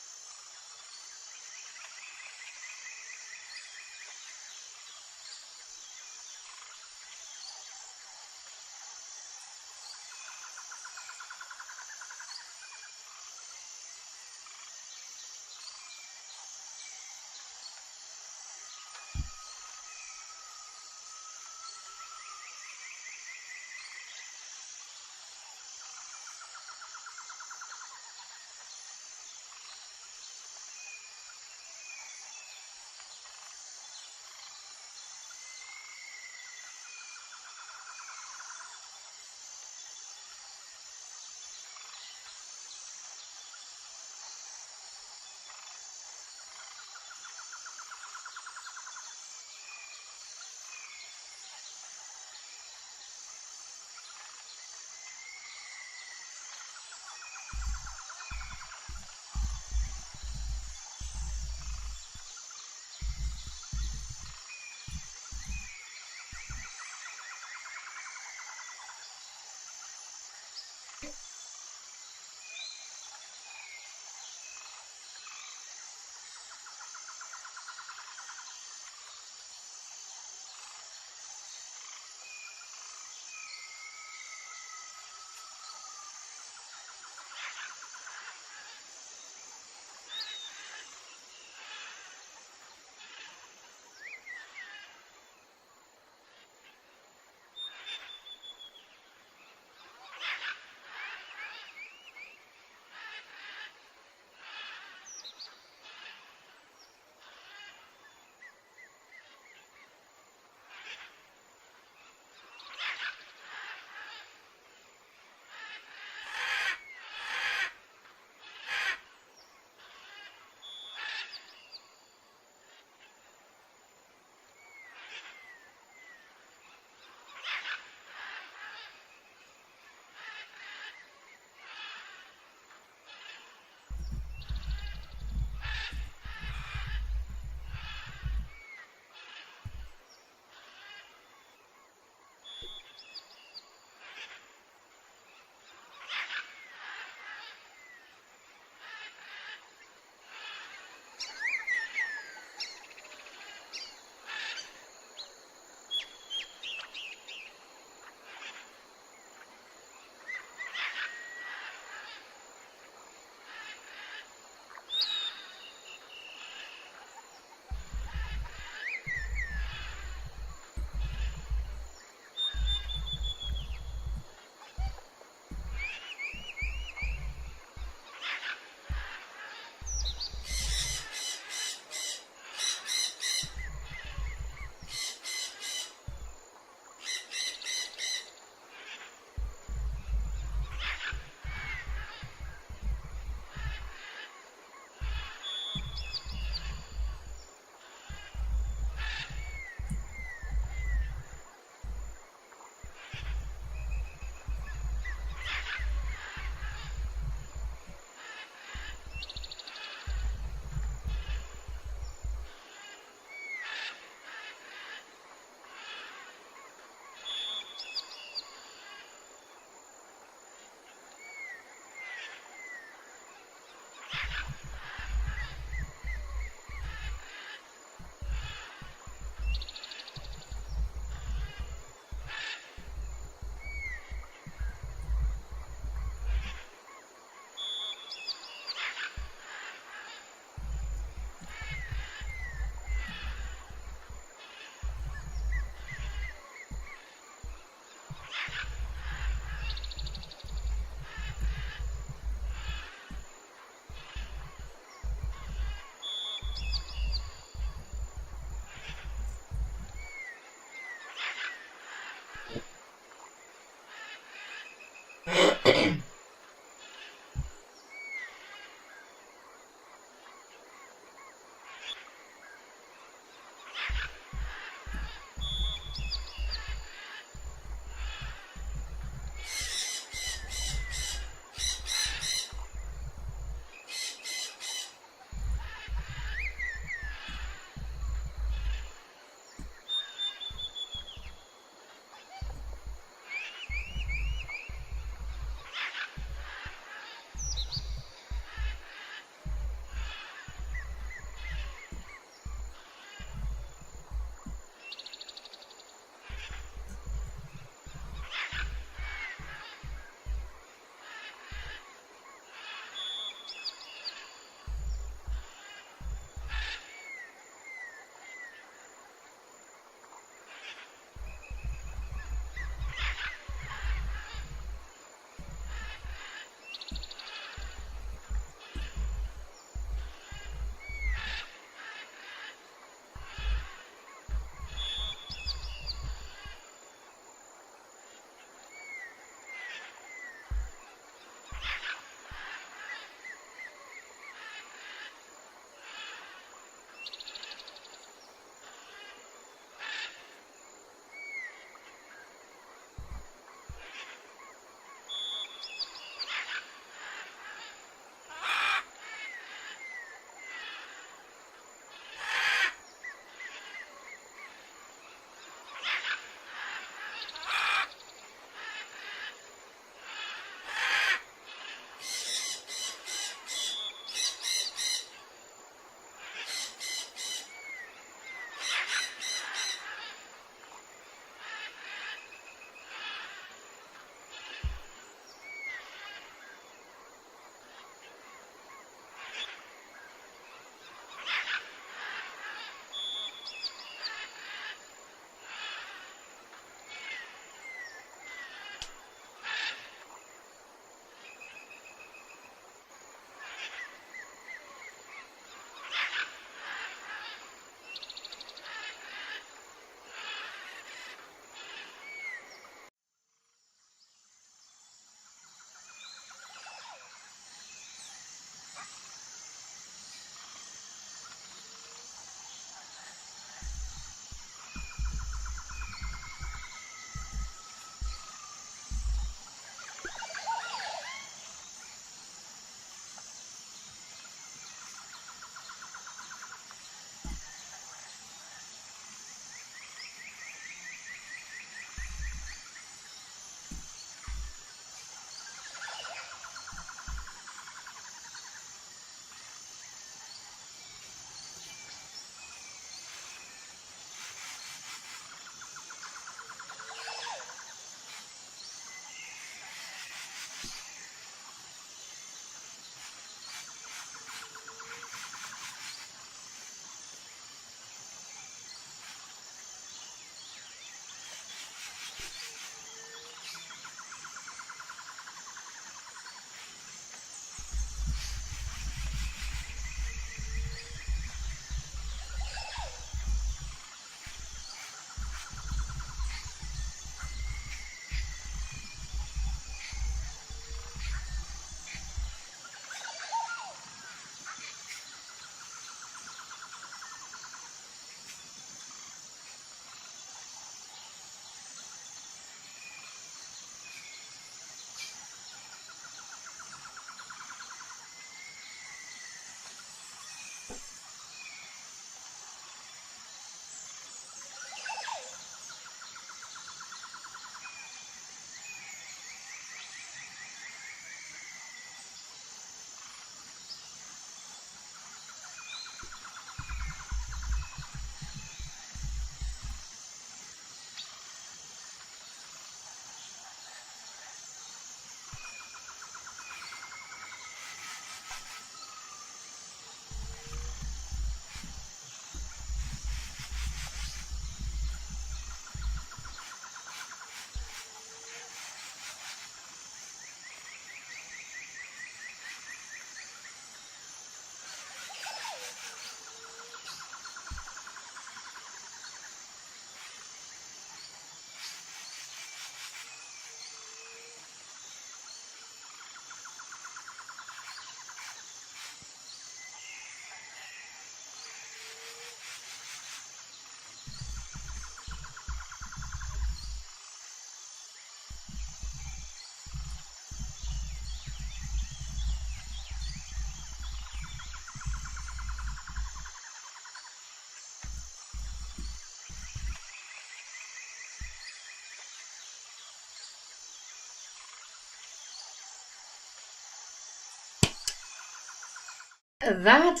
that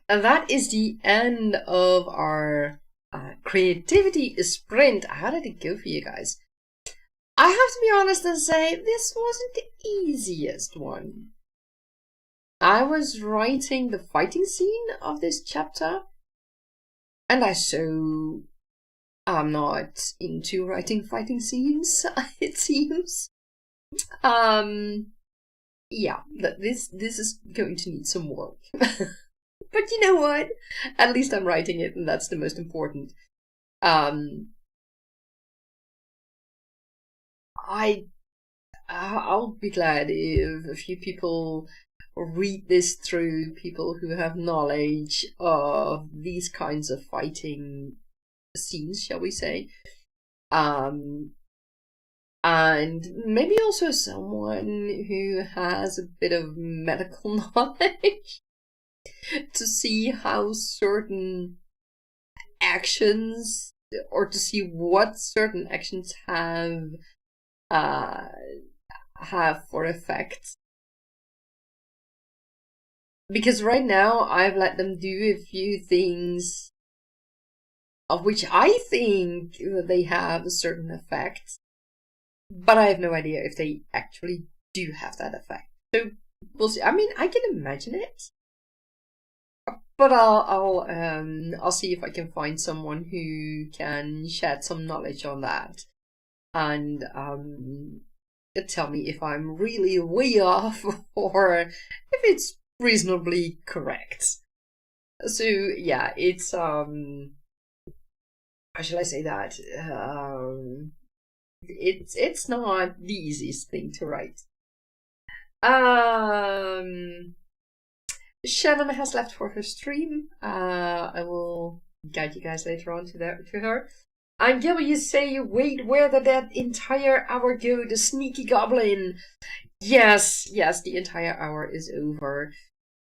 that is the end of our creativity sprint. How did it go for you guys? I have to be honest and say this wasn't the easiest one. I was writing the fighting scene of this chapter, and I'm not into writing fighting scenes, it seems. Yeah, this is going to need some work. But you know what? At least I'm writing it, and that's the most important. I'll be glad if a few people read this through, people who have knowledge of these kinds of fighting scenes, shall we say. And maybe also someone who has a bit of medical knowledge to see how certain actions, or to see what certain actions have for effect. Because right now I've let them do a few things of which I think they have a certain effect, but I have no idea if they actually do have that effect. So we'll see. I mean, I can imagine it, but I'll see if I can find someone who can shed some knowledge on that, and tell me if I'm really way off or if it's reasonably correct. So yeah, it's how shall I say that? It's not the easiest thing to write. Shannon has left for her stream. I will guide you guys later on to her. And Gilby, you say, wait, where did that entire hour go? The sneaky goblin. Yes, the entire hour is over.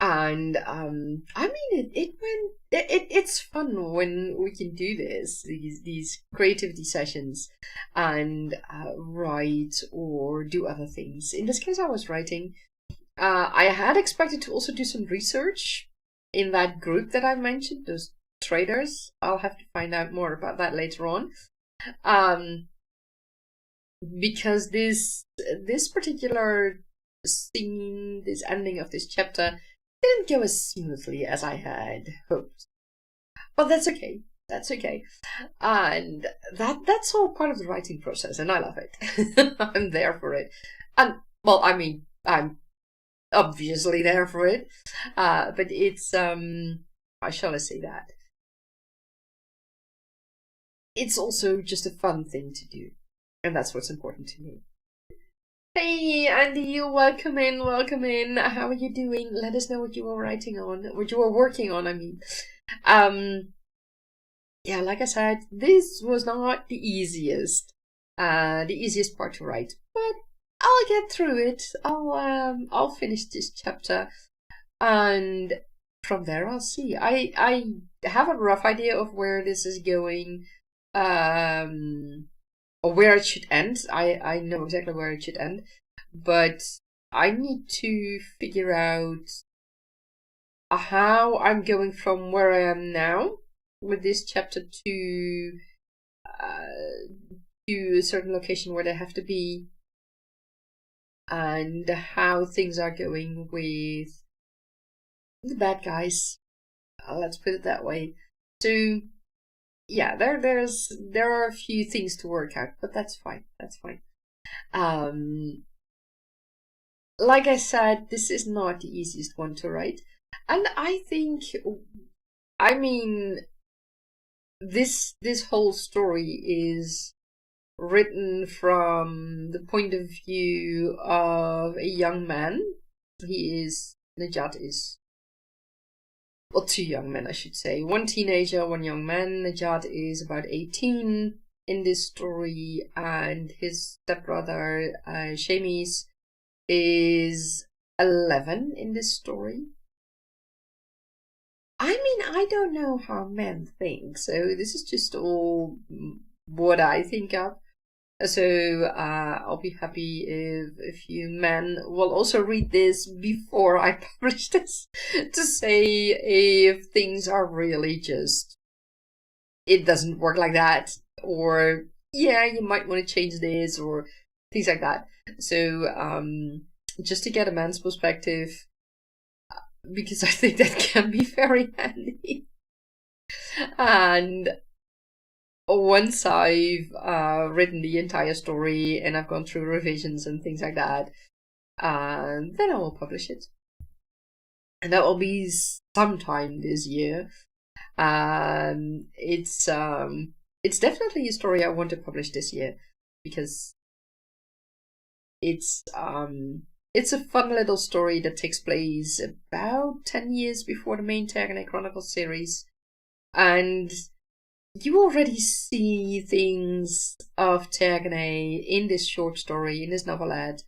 And I mean, it's fun when we can do these creativity sessions, and write or do other things. In this case, I was writing. I had expected to also do some research in that group that I mentioned, those traders. I'll have to find out more about that later on. Because this particular scene, this ending of this chapter, didn't go as smoothly as I had hoped. But that's okay. That's okay. And that's all part of the writing process, and I love it. I'm there for it. And, well, I mean, I'm obviously there for it. But it's, how shall I say that? It's also just a fun thing to do. And that's what's important to me. Hey, Andy, welcome in. How are you doing? Let us know what you were writing on, what you were working on, I mean. Yeah, like I said, this was not the easiest part to write, but I'll get through it. I'll finish this chapter, and from there I'll see. I have a rough idea of where this is going, or where it should end. I know exactly where it should end, but I need to figure out how I'm going from where I am now with this chapter to a certain location where they have to be, and how things are going with the bad guys. Let's put it that way. So yeah, there are a few things to work out, but that's fine. Like I said, this is not the easiest one to write, and I think, I mean, this whole story is written from the point of view of a young man. Najat is, well, two young men, I should say. One teenager, one young man. Najat is about 18 in this story, and his stepbrother, Shamis, is 11 in this story. I mean, I don't know how men think, so this is just all what I think of. So I'll be happy if a few men will also read this before I publish this to say if things are really just, it doesn't work like that, or yeah, you might want to change this, or things like that. So just to get a man's perspective, because I think that can be very handy. And once I've written the entire story and I've gone through revisions and things like that, then I will publish it. And that will be sometime this year. It's definitely a story I want to publish this year, because it's a fun little story that takes place about 10 years before the main Tergaenae Chronicles series. And you already see things of Tergaenae in this short story, in this novelette.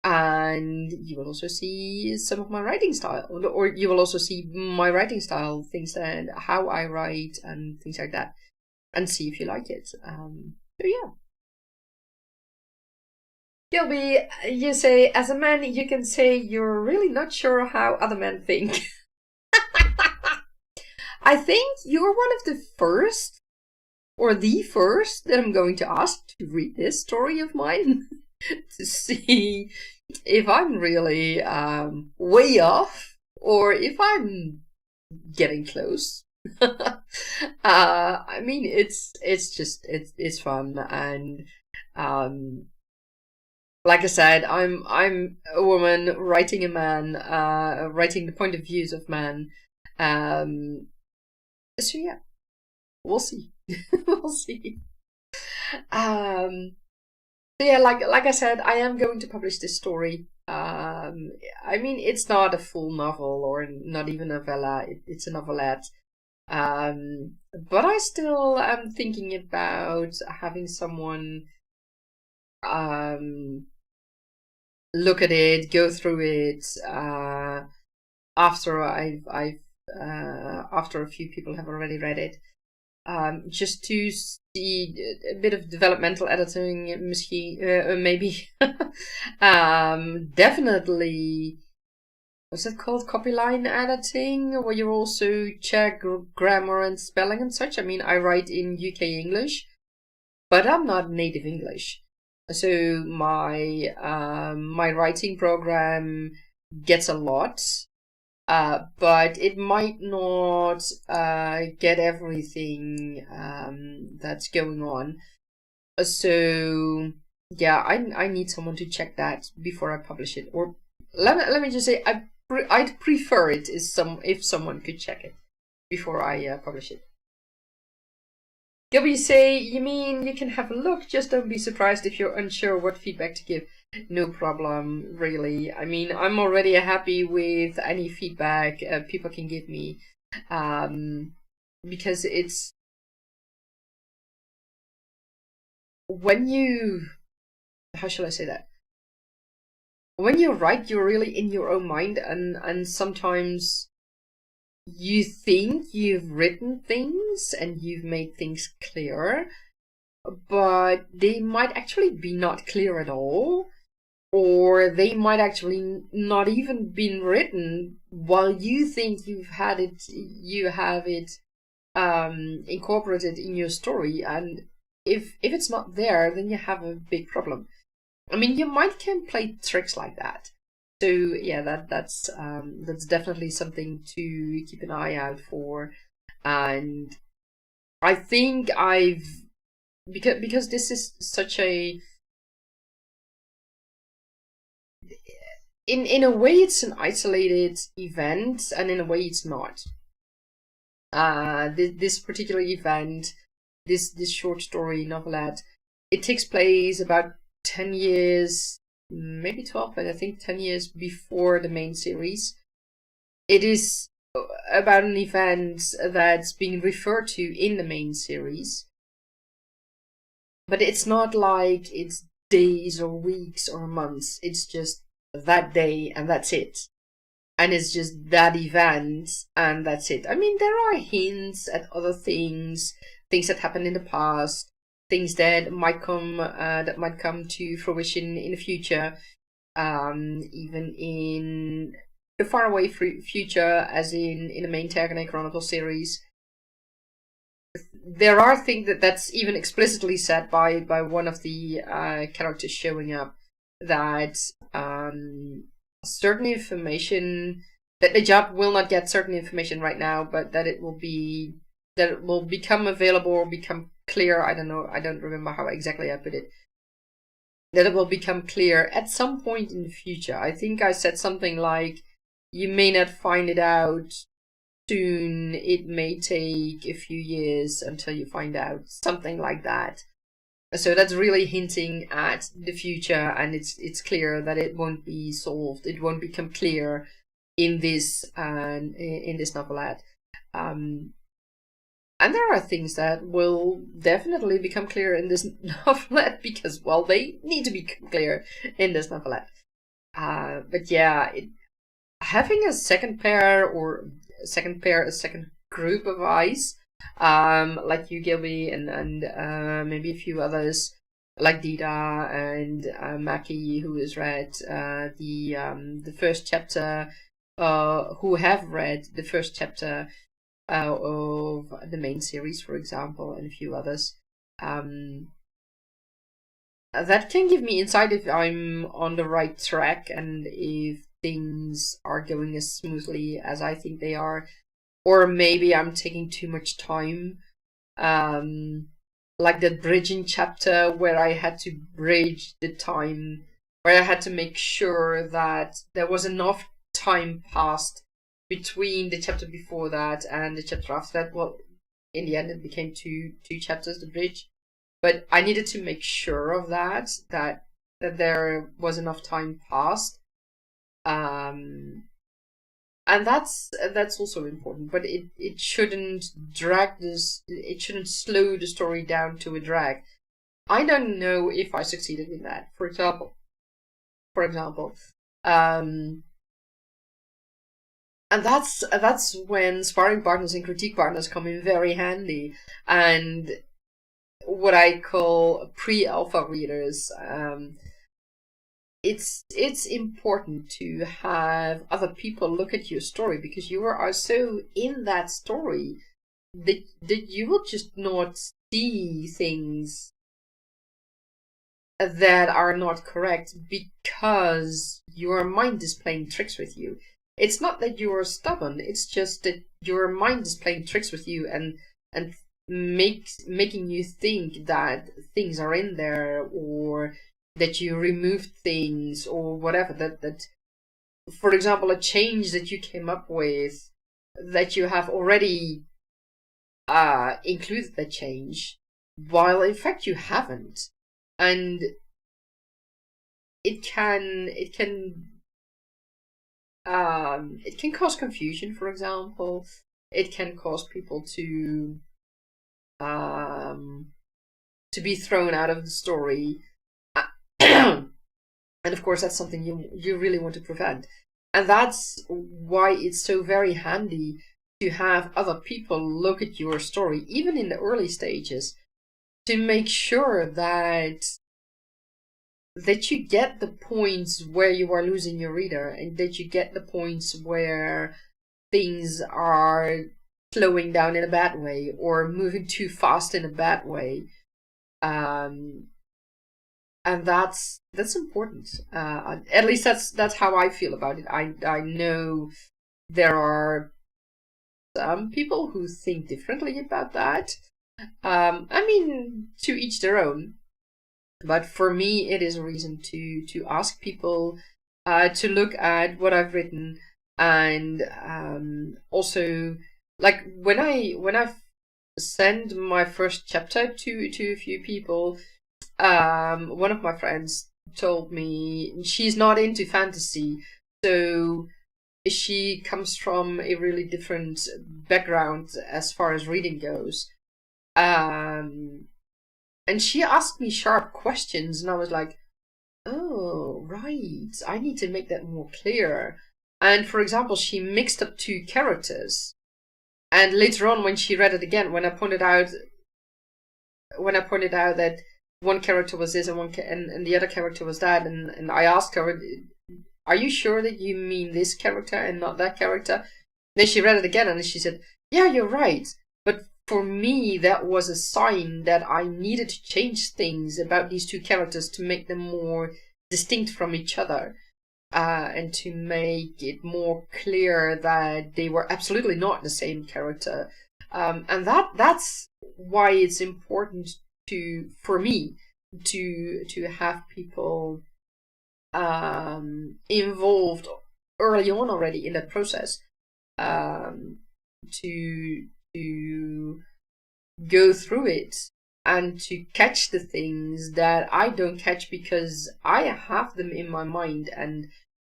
And you will also see some of my writing style, or you will also see my writing style, things and how I write and things like that, and see if you like it. So yeah. Gilby, you say, as a man, you can say you're really not sure how other men think. I think you're one of the first, or the first, that I'm going to ask to read this story of mine to see if I'm really way off, or if I'm getting close. I mean, it's fun, and like I said, I'm a woman writing a man, writing the point of views of man. So yeah, we'll see. We'll see. So yeah, like I said, I am going to publish this story. I mean, it's not a full novel, or not even a novella. It's a novelette. But I still am thinking about having someone look at it, go through it, after after a few people have already read it. Just to see a bit of developmental editing, maybe. Definitely, what's that called? Copy line editing, where you also check grammar and spelling and such. I mean, I write in UK English, but I'm not native English. So my my writing program gets a lot. But it might not get everything that's going on. So yeah, I need someone to check that before I publish it. Or let me just say, I'd prefer it if someone could check it before I publish it. Gilby say, you mean you can have a look, just don't be surprised if you're unsure what feedback to give. No problem, really. I mean, I'm already happy with any feedback people can give me, because it's when you, how shall I say that? When you write, you're really in your own mind, and sometimes you think you've written things and you've made things clear, but they might actually be not clear at all, or they might actually not even been written while you think you have it incorporated in your story. And if it's not there, then you have a big problem. I mean, your mind can play tricks like that. So yeah, that's definitely something to keep an eye out for. And I think because this is such a, in a way it's an isolated event, and in a way it's not. This particular event, this short story novelette, it takes place about 10 years, maybe 12, but I think 10 years before the main series. It is about an event that's being referred to in the main series, but it's not like it's days or weeks or months. It's just that day and that's it. And it's just that event and that's it. I mean, there are hints at other things that happened in the past, things that might come to fruition in the future, even in the faraway future, as in the main Tergaenae Chronicle series. There are things that's even explicitly said by one of the characters showing up, that certain information, that the job will not get certain information right now, but that it will become available or become clear. I don't know. I don't remember how exactly I put it. That it will become clear at some point in the future. I think I said something like, you may not find it out soon, it may take a few years until you find out, something like that. So that's really hinting at the future, and it's clear that it won't be solved. It won't become clear in this novelette. And there are things that will definitely become clear in this novelette because, well, they need to be clear in this novelette. But yeah, having a second group of eyes, like you, Gilby, and maybe a few others, like Dida and Maki, who has read the first chapter, who have read the first chapter of the main series, for example, and a few others. That can give me insight if I'm on the right track and if things are going as smoothly as I think they are, or maybe I'm taking too much time. Like that bridging chapter where I had to bridge the time, where I had to make sure that there was enough time passed between the chapter before that and the chapter after that. Well, in the end it became two chapters, the bridge, but I needed to make sure of that there was enough time passed, and that's also important. But it shouldn't drag this. It shouldn't slow the story down to a drag. I don't know if I succeeded in that. For example, and that's when sparring partners and critique partners come in very handy, and what I call pre-alpha readers. It's important to have other people look at your story, because you are so in that story that you will just not see things that are not correct because your mind is playing tricks with you. It's not that you are stubborn, it's just that your mind is playing tricks with you and making you think that things are in there, or that you removed things, or whatever. That for example, a change that you came up with, that you have already included the change, while in fact you haven't. And it can cause confusion, for example. It can cause people to be thrown out of the story. And of course, that's something you really want to prevent. And that's why it's so very handy to have other people look at your story, even in the early stages, to make sure that you get the points where you are losing your reader, and that you get the points where things are slowing down in a bad way, or moving too fast in a bad way. And that's important. At least that's how I feel about it. I know there are some people who think differently about that. I mean, to each their own. But for me, it is a reason to ask people to look at what I've written, and also, like, when I send my first chapter to a few people, one of my friends told me she's not into fantasy, so she comes from a really different background as far as reading goes. And she asked me sharp questions, and I was like, oh, right, I need to make that more clear. And for example, she mixed up two characters. And later on, when she read it again, when I pointed out when I pointed out that one character was this and and the other character was that, and I asked her, "Are you sure that you mean this character and not that character?" Then she read it again and she said, "Yeah, you're right. But for me, that was a sign that I needed to change things about these two characters to make them more distinct from each other, and to make it more clear that they were absolutely not the same character." And that's why it's important for me to have people involved early on already in that process, to go through it and to catch the things that I don't catch because I have them in my mind, and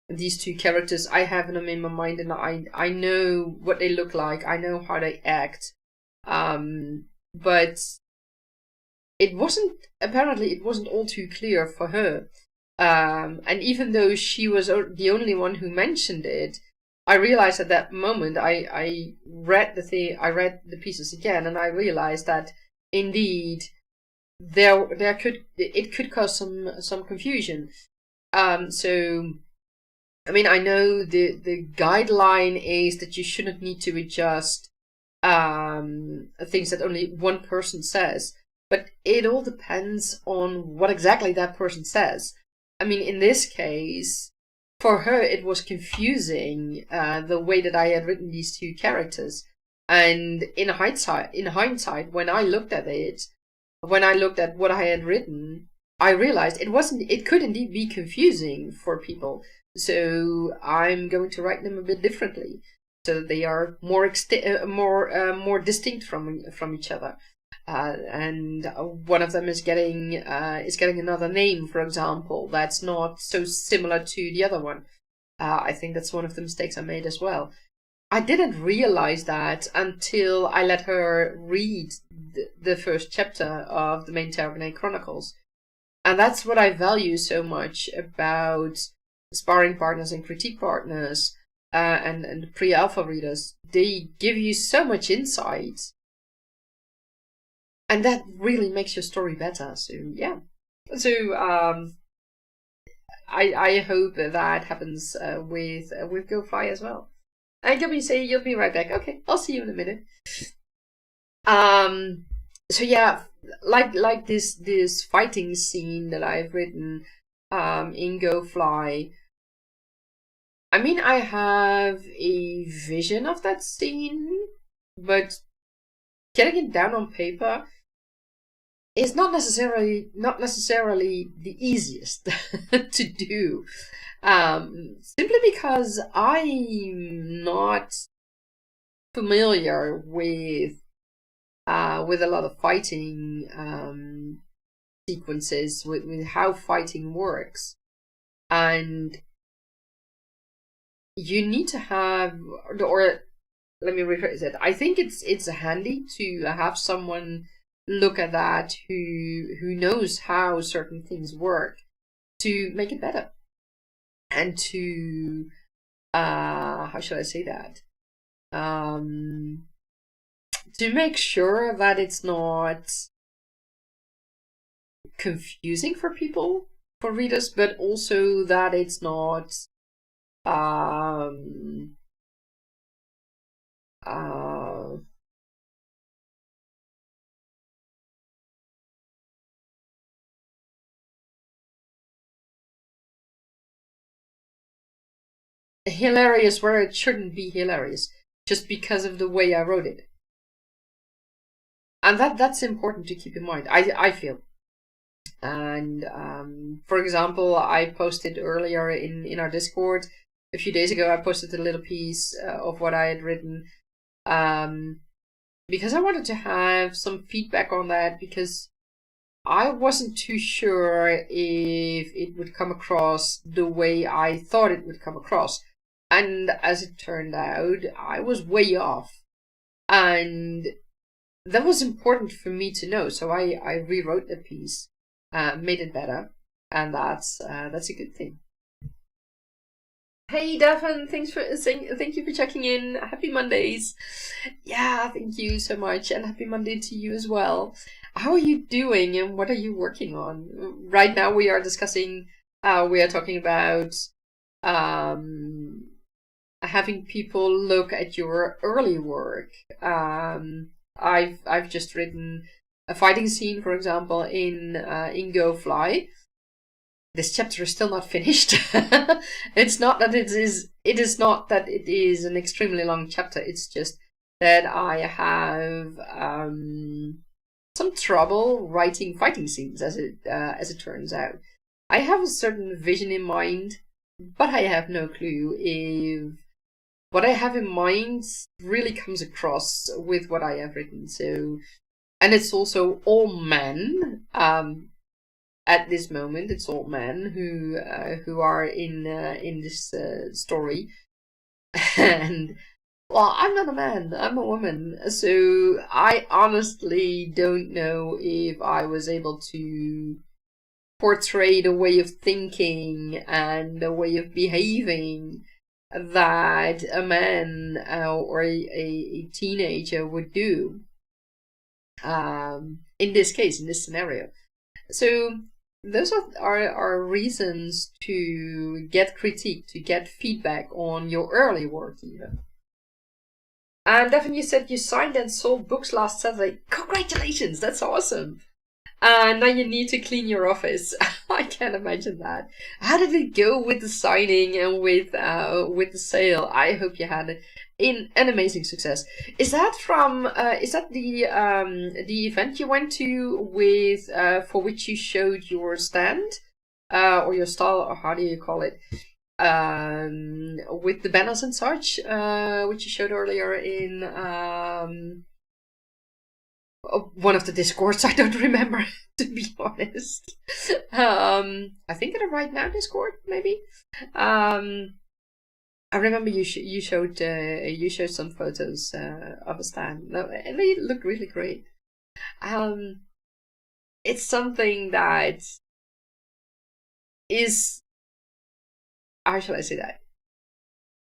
these two characters, I have them in my mind, and I know what they look like, I know how they act, but it wasn't all too clear for her, and even though she was the only one who mentioned it, I realized at that moment, I read the pieces again, and I realized that indeed it could cause some confusion. So I mean, I know the guideline is that you shouldn't need to adjust things that only one person says, but it all depends on what exactly that person says. I mean, in this case, for her, it was confusing the way that I had written these two characters. And in hindsight, when I looked at what I had written, I realized it could indeed be confusing for people. So I'm going to write them a bit differently, so that they are more distinct from each other. And one of them is getting another name, for example, that's not so similar to the other one. I think that's one of the mistakes I made as well. I didn't realize that until I let her read the first chapter of the main Tergaenae Chronicles. And that's what I value so much about sparring partners and critique partners, and pre-alpha readers. They give you so much insight, and that really makes your story better. So yeah, so I hope that happens with Go Fly as well. And Gabby say you'll be right back. Okay, I'll see you in a minute. So yeah, like this fighting scene that I've written in Go Fly. I mean, I have a vision of that scene, but getting it down on paper is not necessarily the easiest to do. Simply because I'm not familiar with a lot of fighting sequences, with how fighting works, and you need to have, or let me rephrase it. I think it's handy to have someone look at that who knows how certain things work to make it better, and to how should I say that? To make sure that it's not confusing for people, for readers, but also that it's not hilarious where it shouldn't be hilarious, just because of the way I wrote it. And that's important to keep in mind, I feel. And for example, I posted earlier in our Discord a few days ago, I posted a little piece of what I had written, because I wanted to have some feedback on that, because I wasn't too sure if it would come across the way I thought it would come across. And as it turned out, I was way off. And that was important for me to know, so I rewrote the piece, made it better, and that's a good thing. Hey Daphne, thank you for checking in. Happy Mondays. Yeah, thank you so much, and happy Monday to you as well. How are you doing and what are you working on? Right now we are discussing, we are talking about um, having people look at your early work. I've just written a fighting scene, for example, in Go Fly. This chapter is still not finished. It's not that it is not that it is an extremely long chapter. It's just that I have some trouble writing fighting scenes, as it turns out. I have a certain vision in mind, but I have no clue if what I have in mind really comes across with what I have written. So, and it's also all men. At this moment, it's all men who are in this story, and well, I'm not a man, I'm a woman, so I honestly don't know if I was able to portray the way of thinking and the way of behaving that a man or a teenager would do in this case, in this scenario. So those are reasons to get critique, to get feedback on your early work even. And Devin, you said you signed and sold books last Saturday. Congratulations, that's awesome. And now you need to clean your office. I can't imagine that. How did it go with the signing and with the sale? I hope you had an amazing success. Is that from the event you went to with for which you showed your stand or your stall, or how do you call it? With the banners and such, which you showed earlier in one of the discords. I don't remember, to be honest. I think in a Right Now discord, maybe. I remember you showed some photos of a stand, and they look really great. It's something that is, how shall I say that?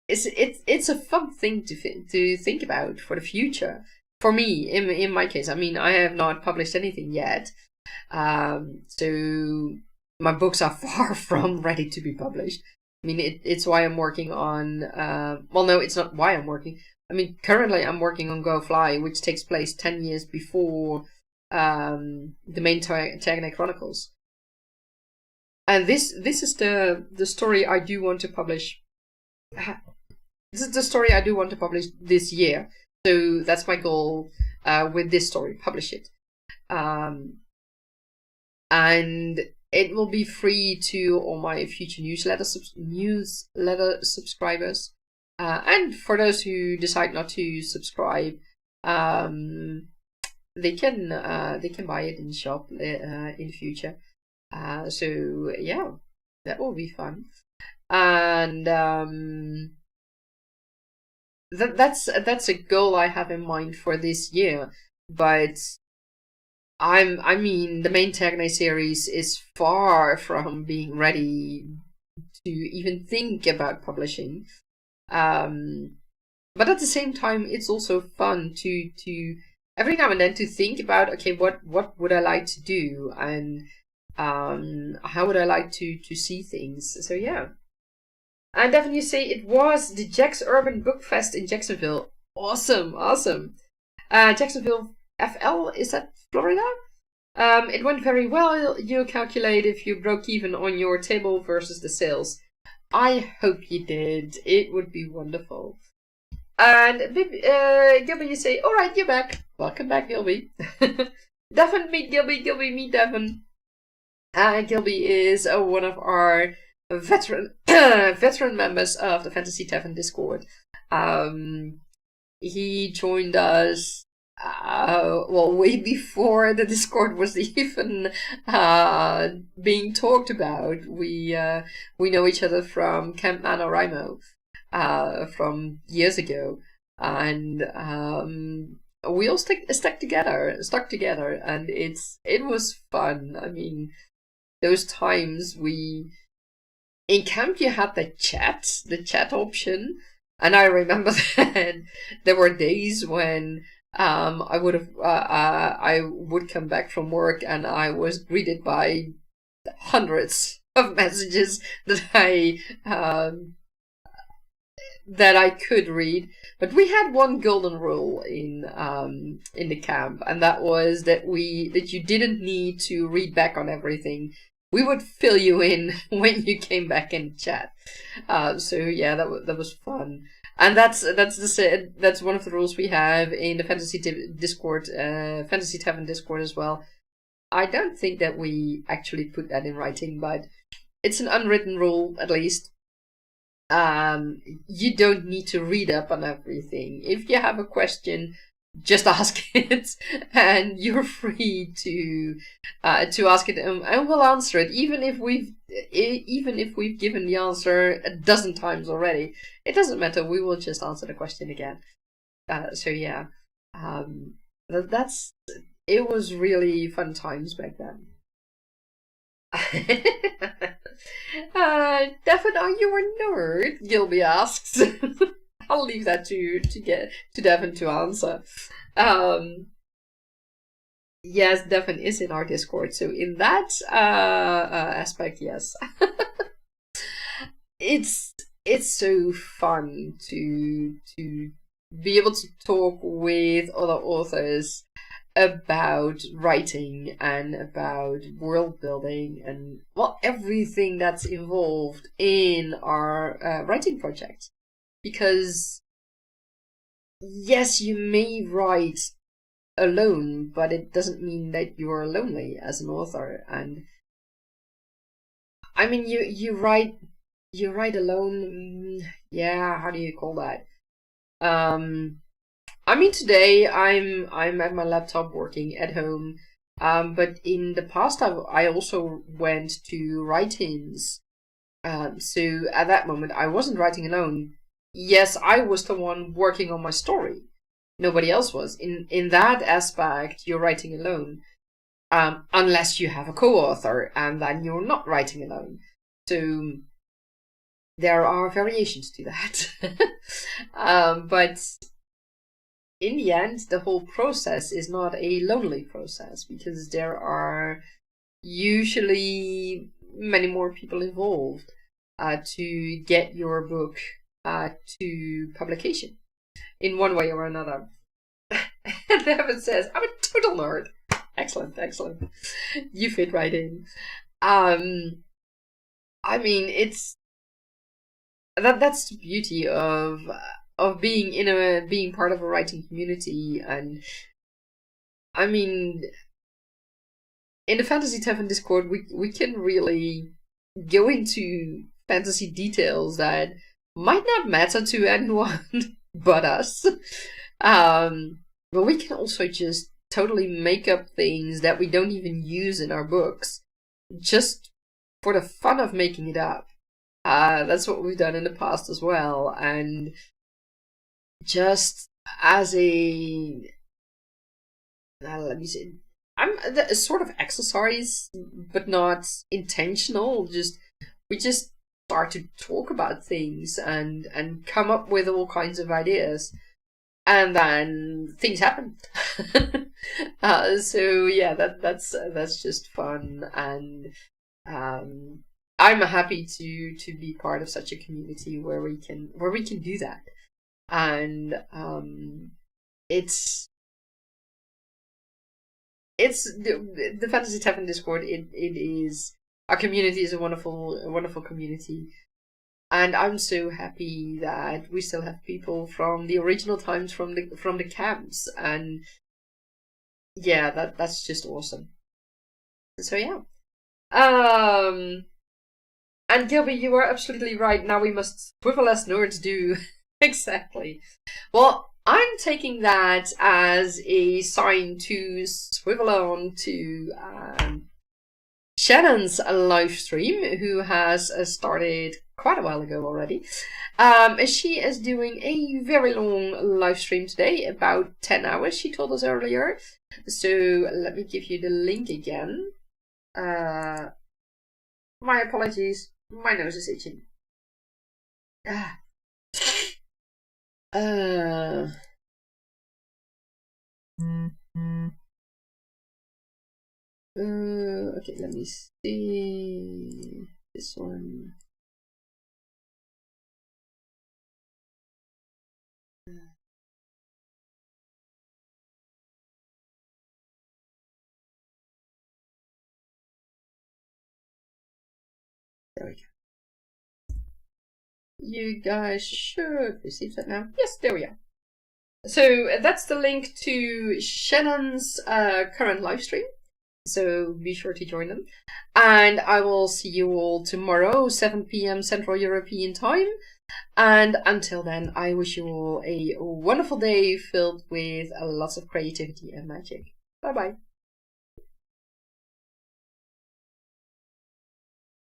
It's a fun thing to think about for the future. For me, in my case, I mean, I have not published anything yet, so my books are far from ready to be published. I mean, it's why I'm working on. Well, no, it's not why I'm working. I mean, currently I'm working on Go Fly, which takes place 10 years before the main Tergaenae Chronicles. And this is the story I do want to publish. This is the story I do want to publish this year. So that's my goal with this story, publish it. And it will be free to all my future newsletter subscribers. And for those who decide not to subscribe, they can buy it in the shop in the future. So yeah, that will be fun. And that's a goal I have in mind for this year. But I mean, the main Tergaenae series is far from being ready to even think about publishing. But at the same time, it's also fun to every now and then to think about, okay, what would I like to do, and how would I like to see things. So yeah. And Devin, you say it was the Jack's Urban Book Fest in Jacksonville. Awesome. Jacksonville, FL, is that Florida? It went very well. You calculate if you broke even on your table versus the sales. I hope you did. It would be wonderful. And Gilby, you say, all right, you're back. Welcome back, Gilby. Devin, meet Gilby. Gilby, meet Devin. Gilby is one of our veteran members of the Fantasy Tavern Discord. He joined us way before the Discord was even being talked about. We know each other from Camp NaNoWriMo from years ago, and we all stuck together, and it was fun. I mean, those times in camp you had the chat option, and I remember that there were days when I would come back from work and I was greeted by hundreds of messages that I could read. But we had one golden rule in the camp, and that was that you didn't need to read back on everything. We would fill you in when you came back in chat. So yeah, that was fun. And that's one of the rules we have in the Discord, Fantasy Tavern Discord as well. I don't think that we actually put that in writing, but it's an unwritten rule at least. You don't need to read up on everything. If you have a question, just ask it, and you're free to ask it, and we'll answer it, even if we've given the answer a dozen times already. It doesn't matter. We will just answer the question again. So yeah, it was really fun times back then. Devin, are you a nerd? Gilby asks. I'll leave that to Devin to answer. Yes, Devin is in our Discord, so in that aspect, yes. It's so fun to be able to talk with other authors about writing and about world building and everything that's involved in our writing project. Because yes, you may write alone, but it doesn't mean that you're lonely as an author. And I mean, you write alone. Yeah, how do you call that? I mean, today I'm at my laptop working at home, but in the past I also went to write-ins. So at that moment I wasn't writing alone. Yes, I was the one working on my story. Nobody else was. In that aspect, you're writing alone, unless you have a co-author, and then you're not writing alone. So there are variations to that. But in the end, the whole process is not a lonely process, because there are usually many more people involved to get your book to publication in one way or another. And Devin says, I'm a total nerd. Excellent, excellent. You fit right in. I mean, that's the beauty of being part of a writing community. And I mean, in the Fantasy Tavern Discord, we can really go into fantasy details that might not matter to anyone but us. But we can also just totally make up things that we don't even use in our books, just for the fun of making it up. That's what we've done in the past as well. And just as a let me see, a sort of exercise, but not intentional. We just start to talk about things and come up with all kinds of ideas, and then things happen. So yeah, that's just fun, and I'm happy to be part of such a community where we can do that. And it's the Fantasy Tavern Discord. It is, our community is a wonderful community, and I'm so happy that we still have people from the original times from the camps, and yeah, that's just awesome. So yeah, and Gilby, you are absolutely right. Now we must swivel as nerds do. Exactly. Well, I'm taking that as a sign to swivel on to Shannon's live stream, who has started quite a while ago already. She is doing a very long live stream today, about 10 hours, she told us earlier. So let me give you the link again. My apologies, my nose is itching. Okay, let me see this one. There we go. You guys should receive that now. Yes, there we are. So that's the link to Shannon's current live stream. So be sure to join them. And I will see you all tomorrow, 7 p.m. Central European Time. And until then, I wish you all a wonderful day filled with lots of creativity and magic. Bye-bye.